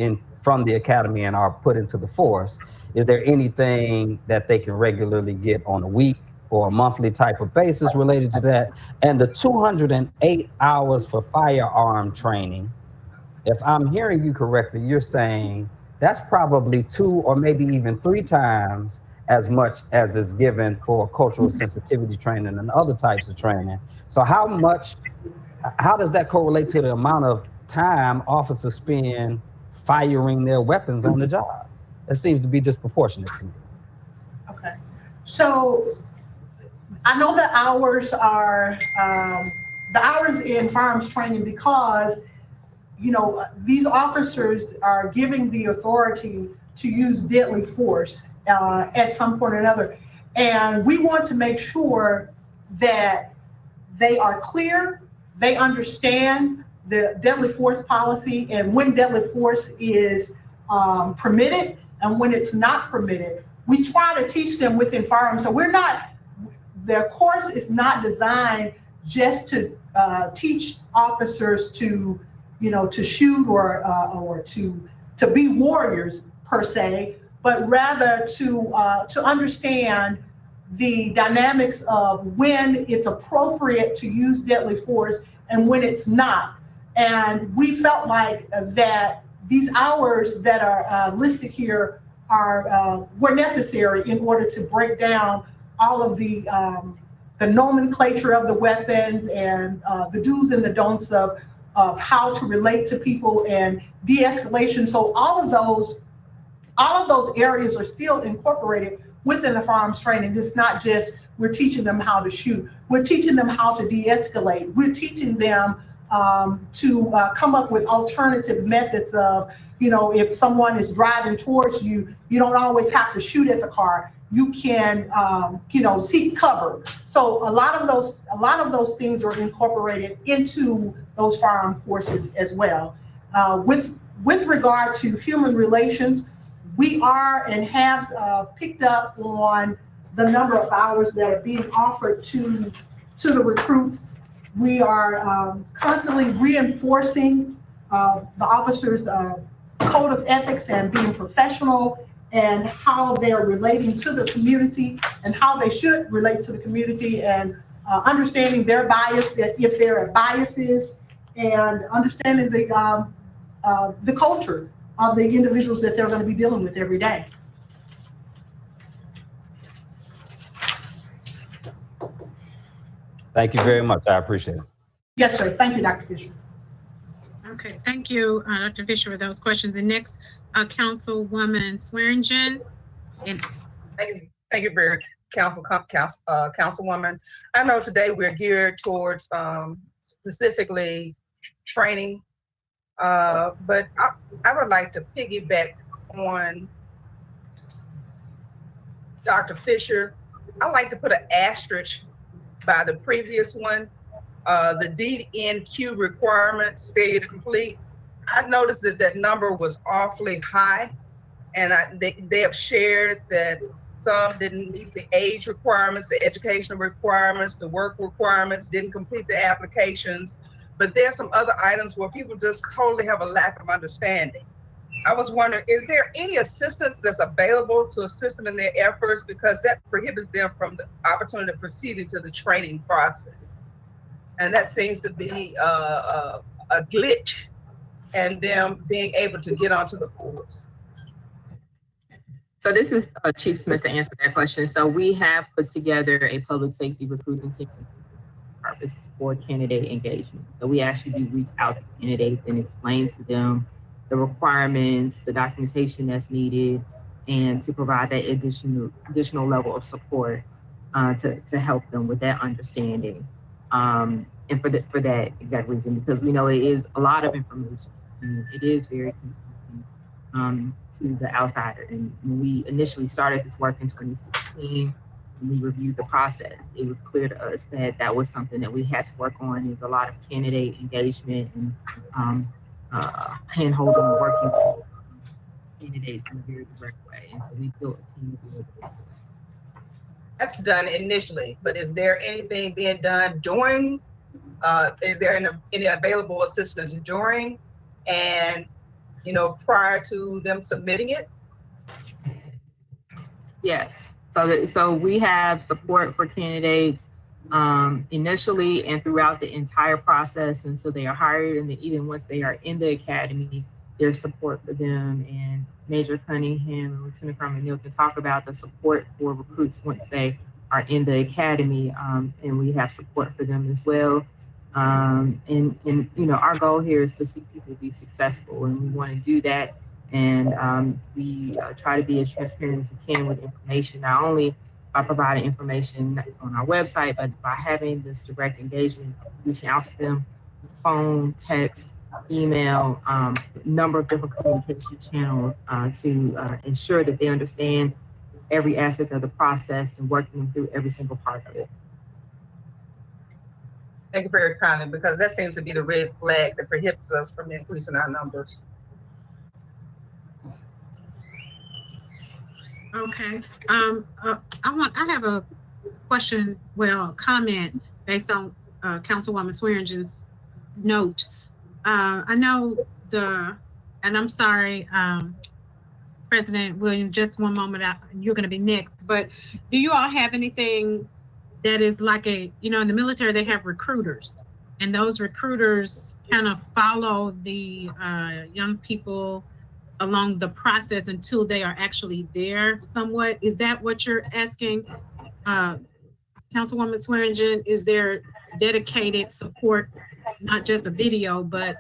from the academy and are put into the force? Is there anything that they can regularly get on a week or a monthly type of basis related to that? And the 208 hours for firearm training, if I'm hearing you correctly, you're saying that's probably 2 or maybe even 3 times as much as is given for cultural sensitivity training and other types of training. So how does that correlate to the amount of time officers spend firing their weapons on the job? It seems to be disproportionate to me. Okay. So I know the hours are, the hours in firearms training because, you know, these officers are giving the authority to use deadly force at some point or another. And we want to make sure that they are clear, they understand the deadly force policy and when deadly force is permitted and when it's not permitted. We try to teach them within firearms. So their course is not designed just to teach officers to, you know, to shoot or to be warriors per se, but rather to understand the dynamics of when it's appropriate to use deadly force and when it's not. And we felt like that these hours that are listed here were necessary in order to break down all of the nomenclature of the weapons and the do's and the don'ts of how to relate to people and de-escalation. So all of those areas are still incorporated within the firearms training. It's not just we're teaching them how to shoot. We're teaching them how to de-escalate. We're teaching them to come up with alternative methods of, you know, if someone is driving towards you, you don't always have to shoot at the car. You can, you know, seek cover. So a lot of those things are incorporated into those firearm courses as well. With regard to human relations, we are and have picked up on the number of hours that are being offered to the recruits. We are constantly reinforcing the officers' code of ethics and being professional and how they're relating to the community and how they should relate to the community and understanding their bias, that if there are biases, and understanding the culture of the individuals that they're going to be dealing with every day. Thank you very much. I appreciate it. Yes, sir. Thank you, Dr. Fisher. Okay, thank you, Dr. Fisher, for those questions. The next, Councilwoman Swearingen. Thank you very Councilwoman. I know today we're geared towards specifically training, but I would like to piggyback on Dr. Fisher. I like to put an asterisk by the previous one, the DNQ requirements, failure to complete. I noticed that number was awfully high, and they have shared that some didn't meet the age requirements, the educational requirements, the work requirements, didn't complete the applications. But there's some other items where people just totally have a lack of understanding. I was wondering, is there any assistance that's available to assist them in their efforts? Because that prohibits them from the opportunity to proceed into the training process. And that seems to be a glitch in them being able to get onto the course. So this is Chief Smith to answer that question. So we have put together a public safety recruiting team purpose for candidate engagement. So we actually do reach out to candidates and explain to them the requirements, the documentation that's needed, and to provide that additional level of support to help them with that understanding. And for that exact reason, because we know it is a lot of information and it is very confusing to the outsider. And when we initially started this work in 2016, and we reviewed the process, it was clear to us that that was something that we had to work on. There's a lot of candidate engagement and hand-holding and working with candidates in a very direct way. And so we built a team to do it. That's done initially, but is there anything being done during? Is there any available assistance during and, prior to them submitting it? Yes. So we have support for candidates initially and throughout the entire process until they are hired, and even once they are in the academy, there's support for them. And Major Cunningham and Lieutenant Colonel Neal can talk about the support for recruits once they are in the academy, and we have support for them as well. And our goal here is to see people be successful, and we want to do that. And we try to be as transparent as we can with information, not only by providing information on our website, but by having this direct engagement, reaching out to them, phone, text, email, number of different communication channels to ensure that they understand every aspect of the process and working them through every single part of it. Thank you very kindly, because that seems to be the red flag that prohibits us from increasing our numbers. Okay. I have a question, comment based on Councilwoman Swearingen's note. I know and I'm sorry, President Williams, just one moment, you're going to be next, but do you all have anything that is like in the military, they have recruiters, and those recruiters kind of follow the young people along the process until they are actually there somewhat? Is that what you're asking, Councilwoman Swearingen? Is there dedicated support, not just a video, but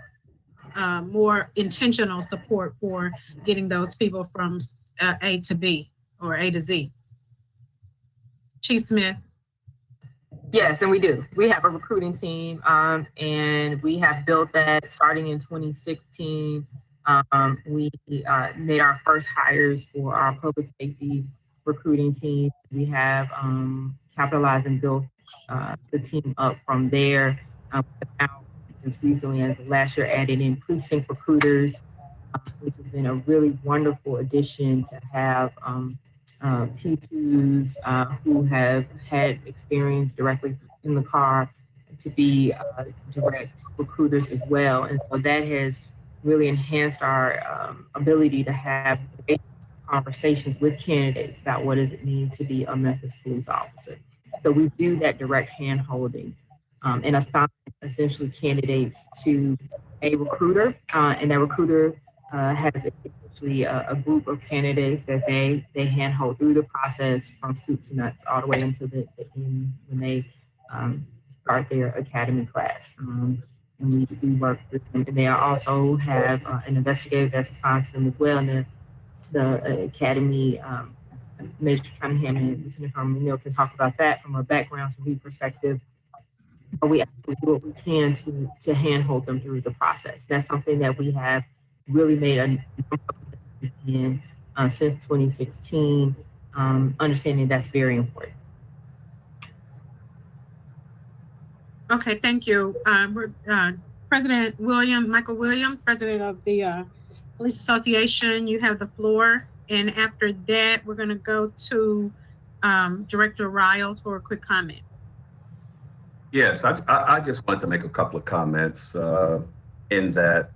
more intentional support for getting those people from A to B or A to Z? Chief Smith? Yes, and we do. We have a recruiting team, and we have built that starting in 2016. We made our first hires for our public safety recruiting team. We have capitalized and built the team up from there. Now, just recently, as last year, added in precinct recruiters, which has been a really wonderful addition to have P2s who have had experience directly in the car to be direct recruiters as well. And so that has really enhanced our ability to have conversations with candidates about what does it mean to be a Memphis police officer. So we do that direct hand holding and assign essentially candidates to a recruiter, and that recruiter has essentially a group of candidates that they hand hold through the process from soup to nuts all the way until the end when they start their academy class. And we work with them. And they also have an investigator that's assigned to them as well. And the academy, Major Cunningham and Lieutenant Colonel Neal can talk about that from a background review perspective. But we actually do what we can to handhold them through the process. That's something that we have really made in since 2016, understanding that's very important. Okay, thank you. President Michael Williams, President of the Police Association, you have the floor. And after that, we're going to go to Director Riles for a quick comment. Yes, I just wanted to make a couple of comments in that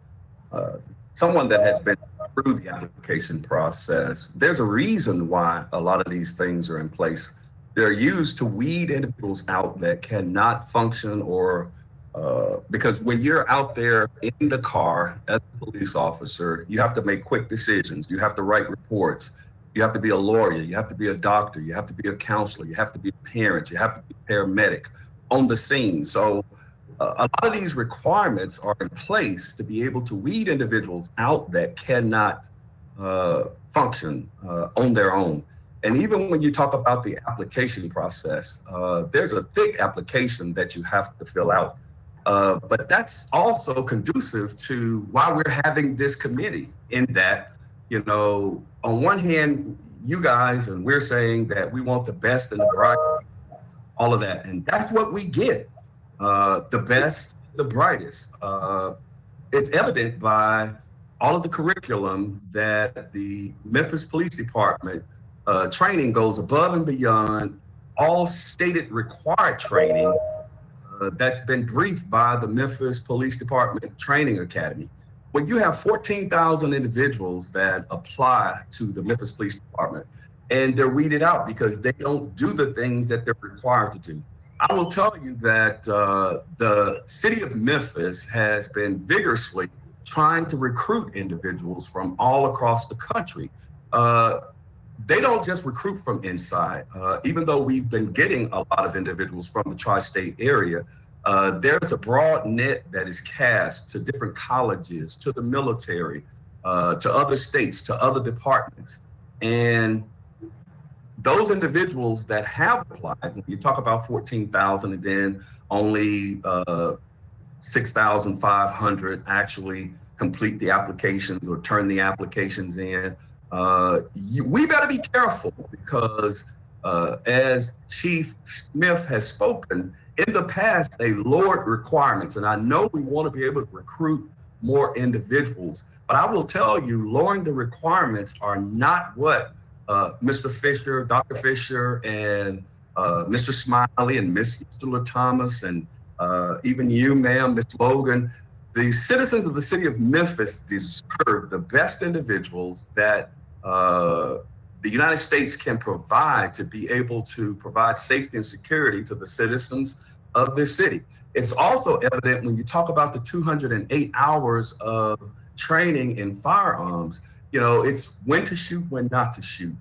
someone that has been through the application process, there's a reason why a lot of these things are in place. They're used to weed individuals out that cannot function or because when you're out there in the car as a police officer, you have to make quick decisions. You have to write reports. You have to be a lawyer. You have to be a doctor. You have to be a counselor. You have to be a parent. You have to be a paramedic on the scene. So a lot of these requirements are in place to be able to weed individuals out that cannot function on their own. And even when you talk about the application process, there's a thick application that you have to fill out. But that's also conducive to why we're having this committee in that, on one hand, you guys and we're saying that we want the best and the brightest, all of that. And that's what we get, the best, the brightest. It's evident by all of the curriculum that the Memphis Police Department training goes above and beyond all stated required training that's been briefed by the Memphis Police Department Training Academy. When you have 14,000 individuals that apply to the Memphis Police Department and they're weeded out because they don't do the things that they're required to do. I will tell you that the city of Memphis has been vigorously trying to recruit individuals from all across the country. They don't just recruit from inside. Even though we've been getting a lot of individuals from the tri-state area, there's a broad net that is cast to different colleges, to the military, to other states, to other departments. And those individuals that have applied, when you talk about 14,000 and then only 6,500 actually complete the applications or turn the applications in, we better be careful because as Chief Smith has spoken, in the past, they lowered requirements. And I know we want to be able to recruit more individuals, but I will tell you, lowering the requirements are not what Mr. Fisher, Dr. Fisher, and Mr. Smiley and Mr. LaThomas and even you, ma'am, Ms. Logan. The citizens of the city of Memphis deserve the best individuals that the United States can provide to be able to provide safety and security to the citizens of this city. It's also evident when you talk about the 208 hours of training in firearms, you know, it's when to shoot, when not to shoot.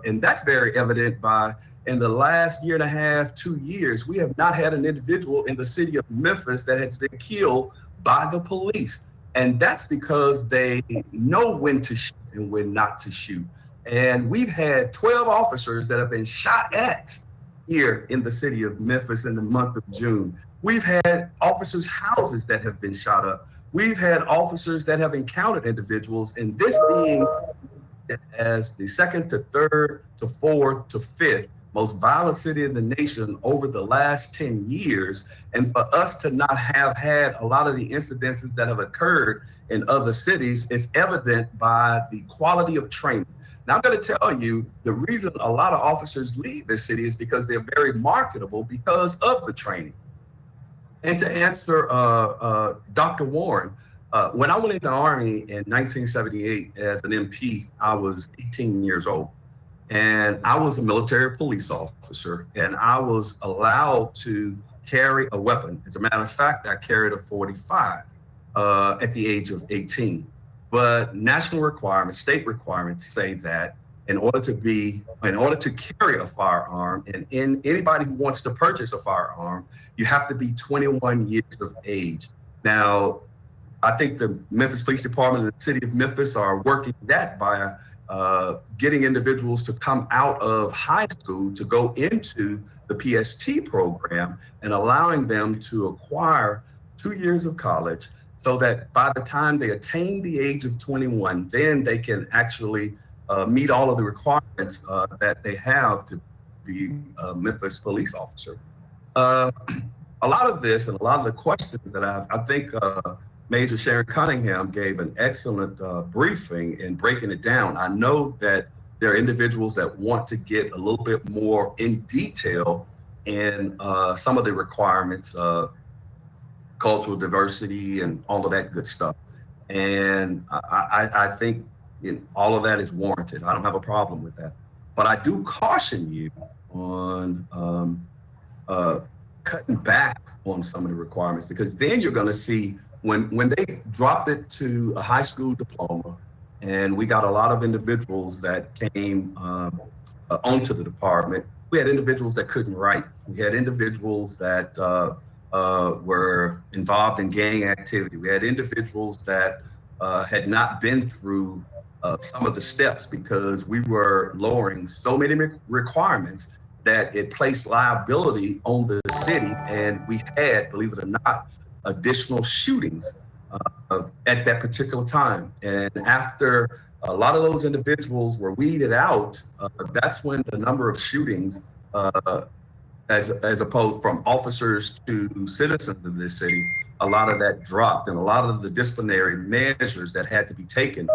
And that's very evident by in the last year and a half, 2 years, we have not had an individual in the city of Memphis that has been killed by the police. And that's because they know when to shoot and when not to shoot. And we've had 12 officers that have been shot at here in the city of Memphis in the month of June. We've had officers' houses that have been shot up. We've had officers that have encountered individuals, and this being as the second to third to fourth to fifth most violent city in the nation over the last 10 years. And for us to not have had a lot of the incidences that have occurred in other cities is evident by the quality of training. Now, I'm going to tell you, the reason a lot of officers leave this city is because they're very marketable because of the training. And to answer Dr. Warren, when I went into the Army in 1978 as an MP, I was 18 years old. And I was a military police officer, and I was allowed to carry a weapon. As a matter of fact, I carried a .45 at the age of 18. But national requirements, state requirements say that in order to carry a firearm, and anybody who wants to purchase a firearm, you have to be 21 years of age. Now, I think the Memphis Police Department and the city of Memphis are working that by getting individuals to come out of high school to go into the PST program and allowing them to acquire 2 years of college so that by the time they attain the age of 21, then they can actually meet all of the requirements that they have to be a Memphis police officer. A lot of this and a lot of the questions that I think Major Sharon Cunningham gave an excellent briefing in breaking it down. I know that there are individuals that want to get a little bit more in detail in some of the requirements, cultural diversity and all of that good stuff. And I think all of that is warranted. I don't have a problem with that. But I do caution you on cutting back on some of the requirements, because then you're going to see when they dropped it to a high school diploma, and we got a lot of individuals that came onto the department. We had individuals that couldn't write. We had individuals that were involved in gang activity. We had individuals that had not been through some of the steps because we were lowering so many requirements that it placed liability on the city. And we had, believe it or not, additional shootings at that particular time. And after A lot of those individuals were weeded out. That's when the number of shootings, as opposed from officers to citizens of this city, a lot of that dropped, and a lot of the disciplinary measures that had to be taken,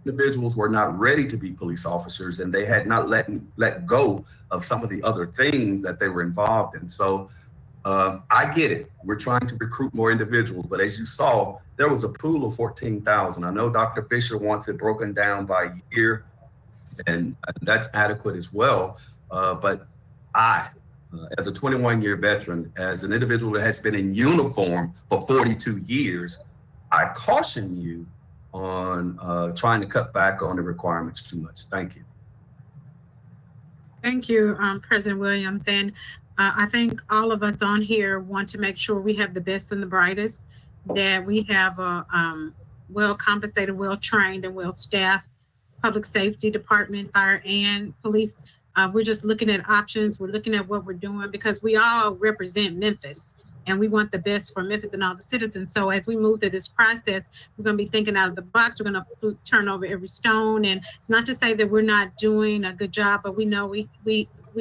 individuals were not ready to be police officers, and they had not let go of some of the other things that they were involved in. So I get it. We're trying to recruit more individuals, but as you saw, there was a pool of 14,000. I know Dr. Fisher wants it broken down by year, and that's adequate as well. But I, as a 21-year veteran, as an individual that has been in uniform for 42 years, I caution you on trying to cut back on the requirements too much. Thank you. Thank you, President Williams. And I think all of us on here want to make sure we have the best and the brightest, that we have a well-compensated, well-trained, and well-staffed public safety department, fire and police. We're just looking at options. We're looking at what we're doing because we all represent Memphis, and we want the best for Memphis and all the citizens. So as we move through this process, we're going to be thinking out of the box. We're going to turn over every stone. And it's not to say that we're not doing a good job, but we know we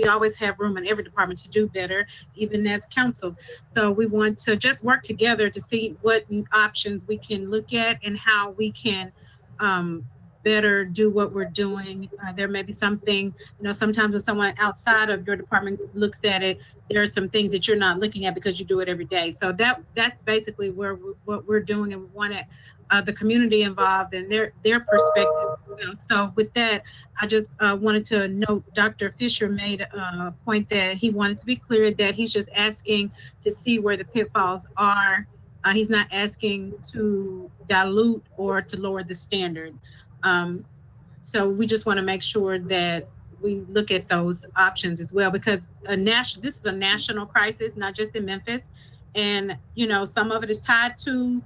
always have room in every department to do better, even as council. So we want to just work together to see what options we can look at and how we can better do what we're doing. There may be something, sometimes when someone outside of your department looks at it, there are some things that you're not looking at because you do it every day. So that's basically what we're doing, and we want the community involved and their perspective. So with that, I just wanted to note Dr. Fisher made a point that he wanted to be clear that he's just asking to see where the pitfalls are. He's not asking to dilute or to lower the standard. So we just want to make sure that we look at those options as well, because this is a national crisis, not just in Memphis. And, some of it is tied to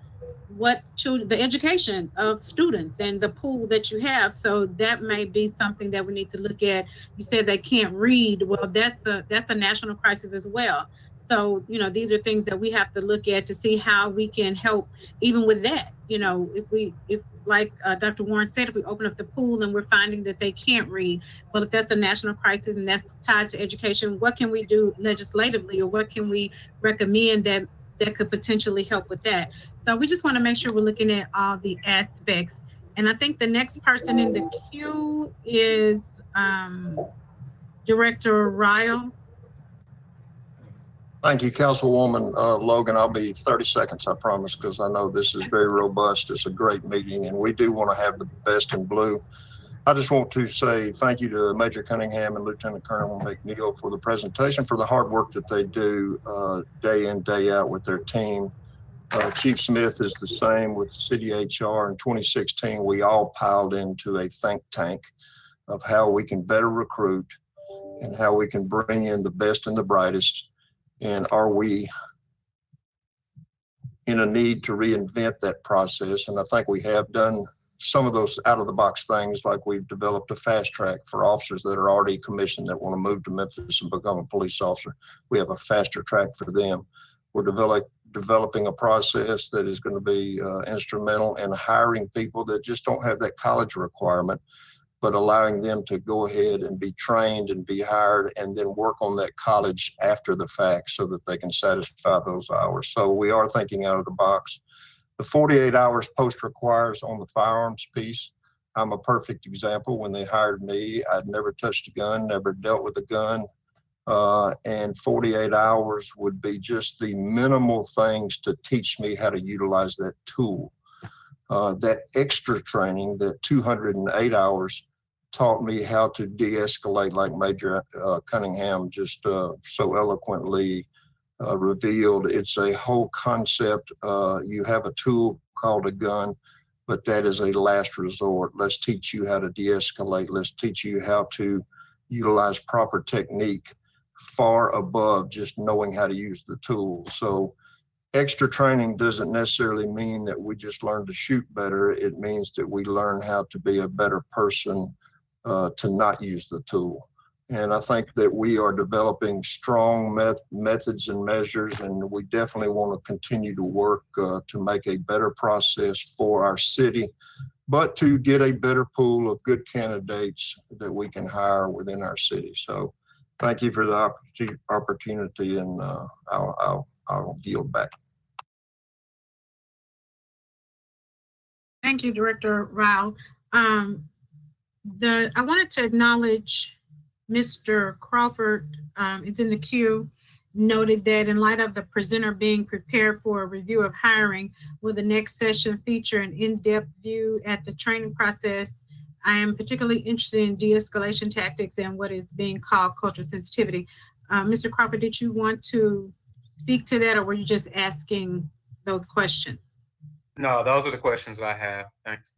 the education of students and the pool that you have. So that may be something that we need to look at. You said they can't read. Well, that's a national crisis as well. So, these are things that we have to look at to see how we can help even with that. If like Dr. Warren said, if we open up the pool and we're finding that they can't read, well, if that's a national crisis and that's tied to education, what can we do legislatively, or what can we recommend that could potentially help with that? So we just want to make sure we're looking at all the aspects. And I think the next person in the queue is Director Ryle. Thank you, Councilwoman Logan. I'll be 30 seconds, I promise, because I know this is very robust. It's a great meeting, and we do want to have the best in blue. I just want to say thank you to Major Cunningham and Lieutenant Colonel McNeil for the presentation, for the hard work that they do day in, day out with their team. Chief Smith is the same with City HR. In 2016, we all piled into a think tank of how we can better recruit and how we can bring in the best and the brightest. And are we in a need to reinvent that process? And I think we have done some of those out of the box things, like we've developed a fast track for officers that are already commissioned that want to move to Memphis and become a police officer. We have a faster track for them. We're developing a process that is going to be instrumental in hiring people that just don't have that college requirement, but allowing them to go ahead and be trained and be hired and then work on that college after the fact so that they can satisfy those hours. So we are thinking out of the box. The 48 hours post requires on the firearms piece. I'm a perfect example. When they hired me, I'd never touched a gun, never dealt with a gun. And 48 hours would be just the minimal things to teach me how to utilize that tool. That extra training, that 208 hours, taught me how to de-escalate, like Major Cunningham just so eloquently revealed. It's a whole concept. You have a tool called a gun, but that is a last resort. Let's teach you how to de-escalate. Let's teach you how to utilize proper technique far above just knowing how to use the tool. So extra training doesn't necessarily mean that we just learn to shoot better. It means that we learn how to be a better person to not use the tool. And I think that we are developing strong methods and measures, and we definitely want to continue to work to make a better process for our city, but to get a better pool of good candidates that we can hire within our city. So thank you for the opportunity, and I'll yield back. Thank you, Director Rao. I wanted to acknowledge Mr. Crawford is in the queue, noted that in light of the presenter being prepared for a review of hiring, will the next session feature an in-depth view at the training process? I am particularly interested in de-escalation tactics and what is being called cultural sensitivity. Mr. Crawford, did you want to speak to that, or were you just asking those questions? No, those are the questions I have. Thanks.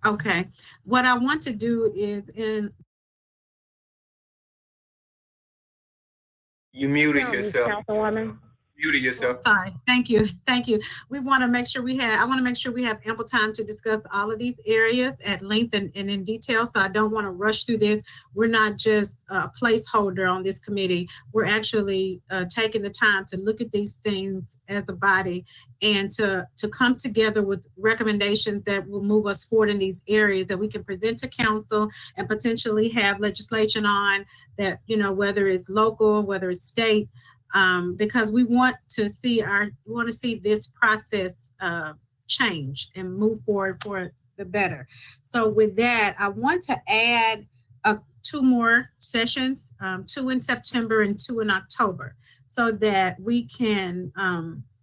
Okay. What I want to do is You muted yourself. Councilwoman. Muted yourself. Sorry, thank you. We want to make sure I want to make sure we have ample time to discuss all of these areas at length and in detail. So I don't want to rush through this. We're not just a placeholder on this committee. We're actually taking the time to look at these things as a body and to come together with recommendations that will move us forward in these areas that we can present to council and potentially have legislation on that, whether it's local, whether it's state, because we want to see this process change and move forward for the better. So with that, I want to add 2 more sessions, 2 in September and 2 in October, so that we can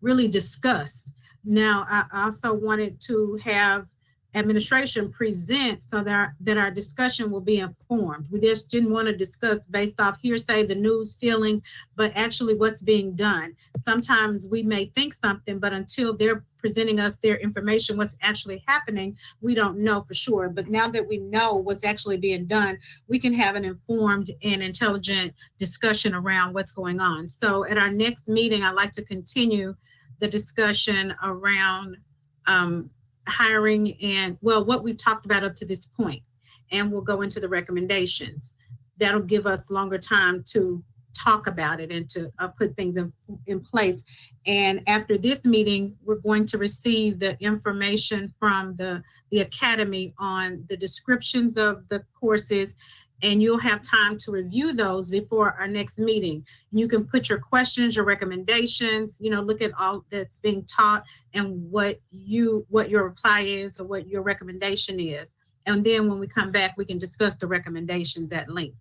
really discuss. Now, I also wanted to have administration present so that our discussion will be informed. We just didn't want to discuss based off hearsay, the news, feelings, but actually what's being done. Sometimes we may think something, but until they're presenting us their information, what's actually happening, we don't know for sure. But now that we know what's actually being done, we can have an informed and intelligent discussion around what's going on. So at our next meeting, I'd like to continue the discussion around hiring and, what we've talked about up to this point, and we'll go into the recommendations. That'll give us longer time to talk about it and to put things in place. And after this meeting, we're going to receive the information from the academy on the descriptions of the courses, and you'll have time to review those before our next meeting. You can put your questions, your recommendations, look at all that's being taught and what your reply is or what your recommendation is. And then when we come back, we can discuss the recommendations at length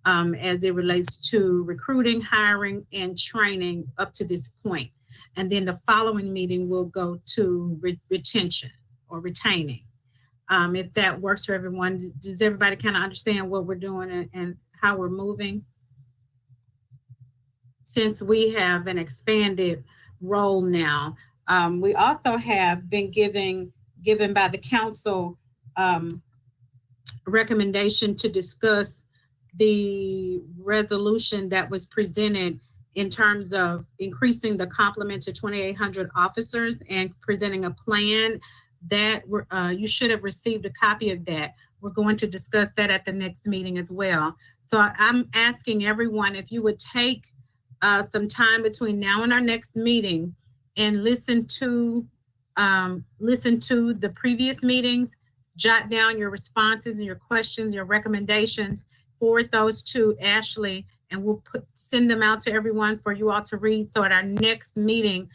as it relates to recruiting, hiring, and training up to this point. And then the following meeting will go to retention or retaining. If that works for everyone, does everybody kind of understand what we're doing and how we're moving? Since we have an expanded role now, we also have been given by the council recommendation to discuss the resolution that was presented in terms of increasing the complement to 2,800 officers and presenting a plan that you should have received a copy of that. We're going to discuss that at the next meeting as well. So I'm asking everyone if you would take some time between now and our next meeting and listen to the previous meetings, jot down your responses and your questions, your recommendations, forward those to Ashley, and we'll send them out to everyone for you all to read. So at our next meeting,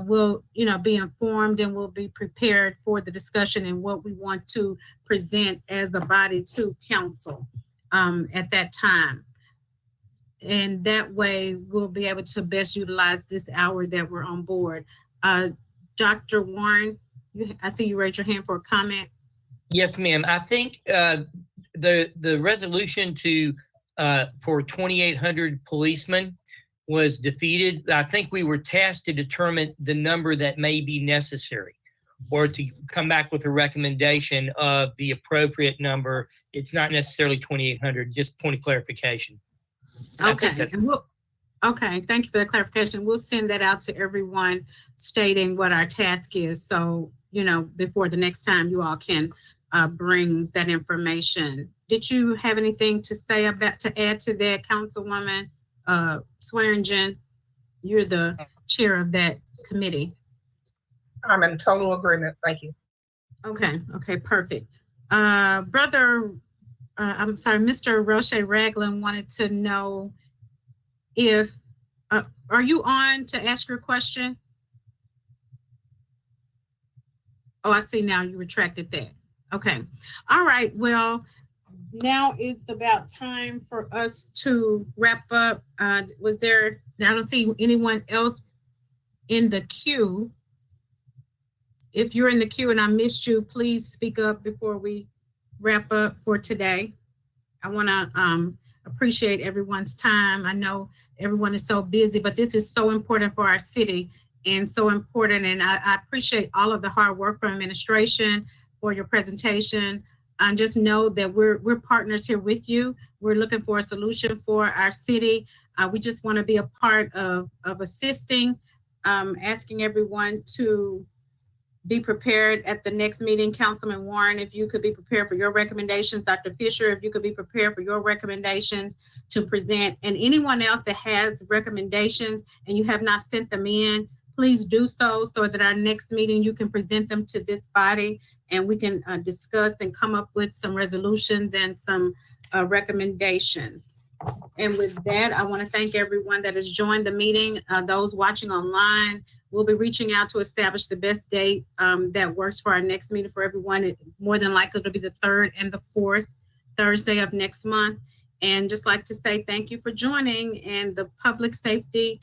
we'll be informed and we'll be prepared for the discussion and what we want to present as a body to council at that time. And that way we'll be able to best utilize this hour that we're on board. Dr. Warren, I see you raised your hand for a comment. Yes, ma'am. I think the resolution for 2,800 policemen was defeated. I think we were tasked to determine the number that may be necessary or to come back with a recommendation of the appropriate number. It's not necessarily 2,800, just point of clarification. Okay, okay, thank you for the clarification. We'll send that out to everyone stating what our task is. So, before the next time you all can bring that information. Did you have anything to say to add to that, Councilwoman Swearingen? You're the chair of that committee. I'm in total agreement. Thank you. Okay, perfect. I'm sorry, Mr. Roche Ragland wanted to know if, are you on to ask your question? Oh, I see now you retracted that. Okay. All right. Well, now it's about time for us to wrap up. I don't see anyone else in the queue. If you're in the queue and I missed you, please speak up before we wrap up for today. I want to appreciate everyone's time. I know everyone is so busy, but this is so important for our city and so important. And I appreciate all of the hard work from administration for your presentation. And just know that we're partners here with you. We're looking for a solution for our city. We just want to be a part of assisting, asking everyone to be prepared at the next meeting. Councilman Warren, if you could be prepared for your recommendations. Dr. Fisher, if you could be prepared for your recommendations to present. And anyone else that has recommendations and you have not sent them in, please do so that our next meeting you can present them to this body and we can discuss and come up with some resolutions and some recommendations. And with that, I want to thank everyone that has joined the meeting. Those watching online, we'll be reaching out to establish the best date that works for our next meeting for everyone. It more than likely to be the 3rd and the 4th Thursday of next month. And just like to say thank you for joining, and the Public Safety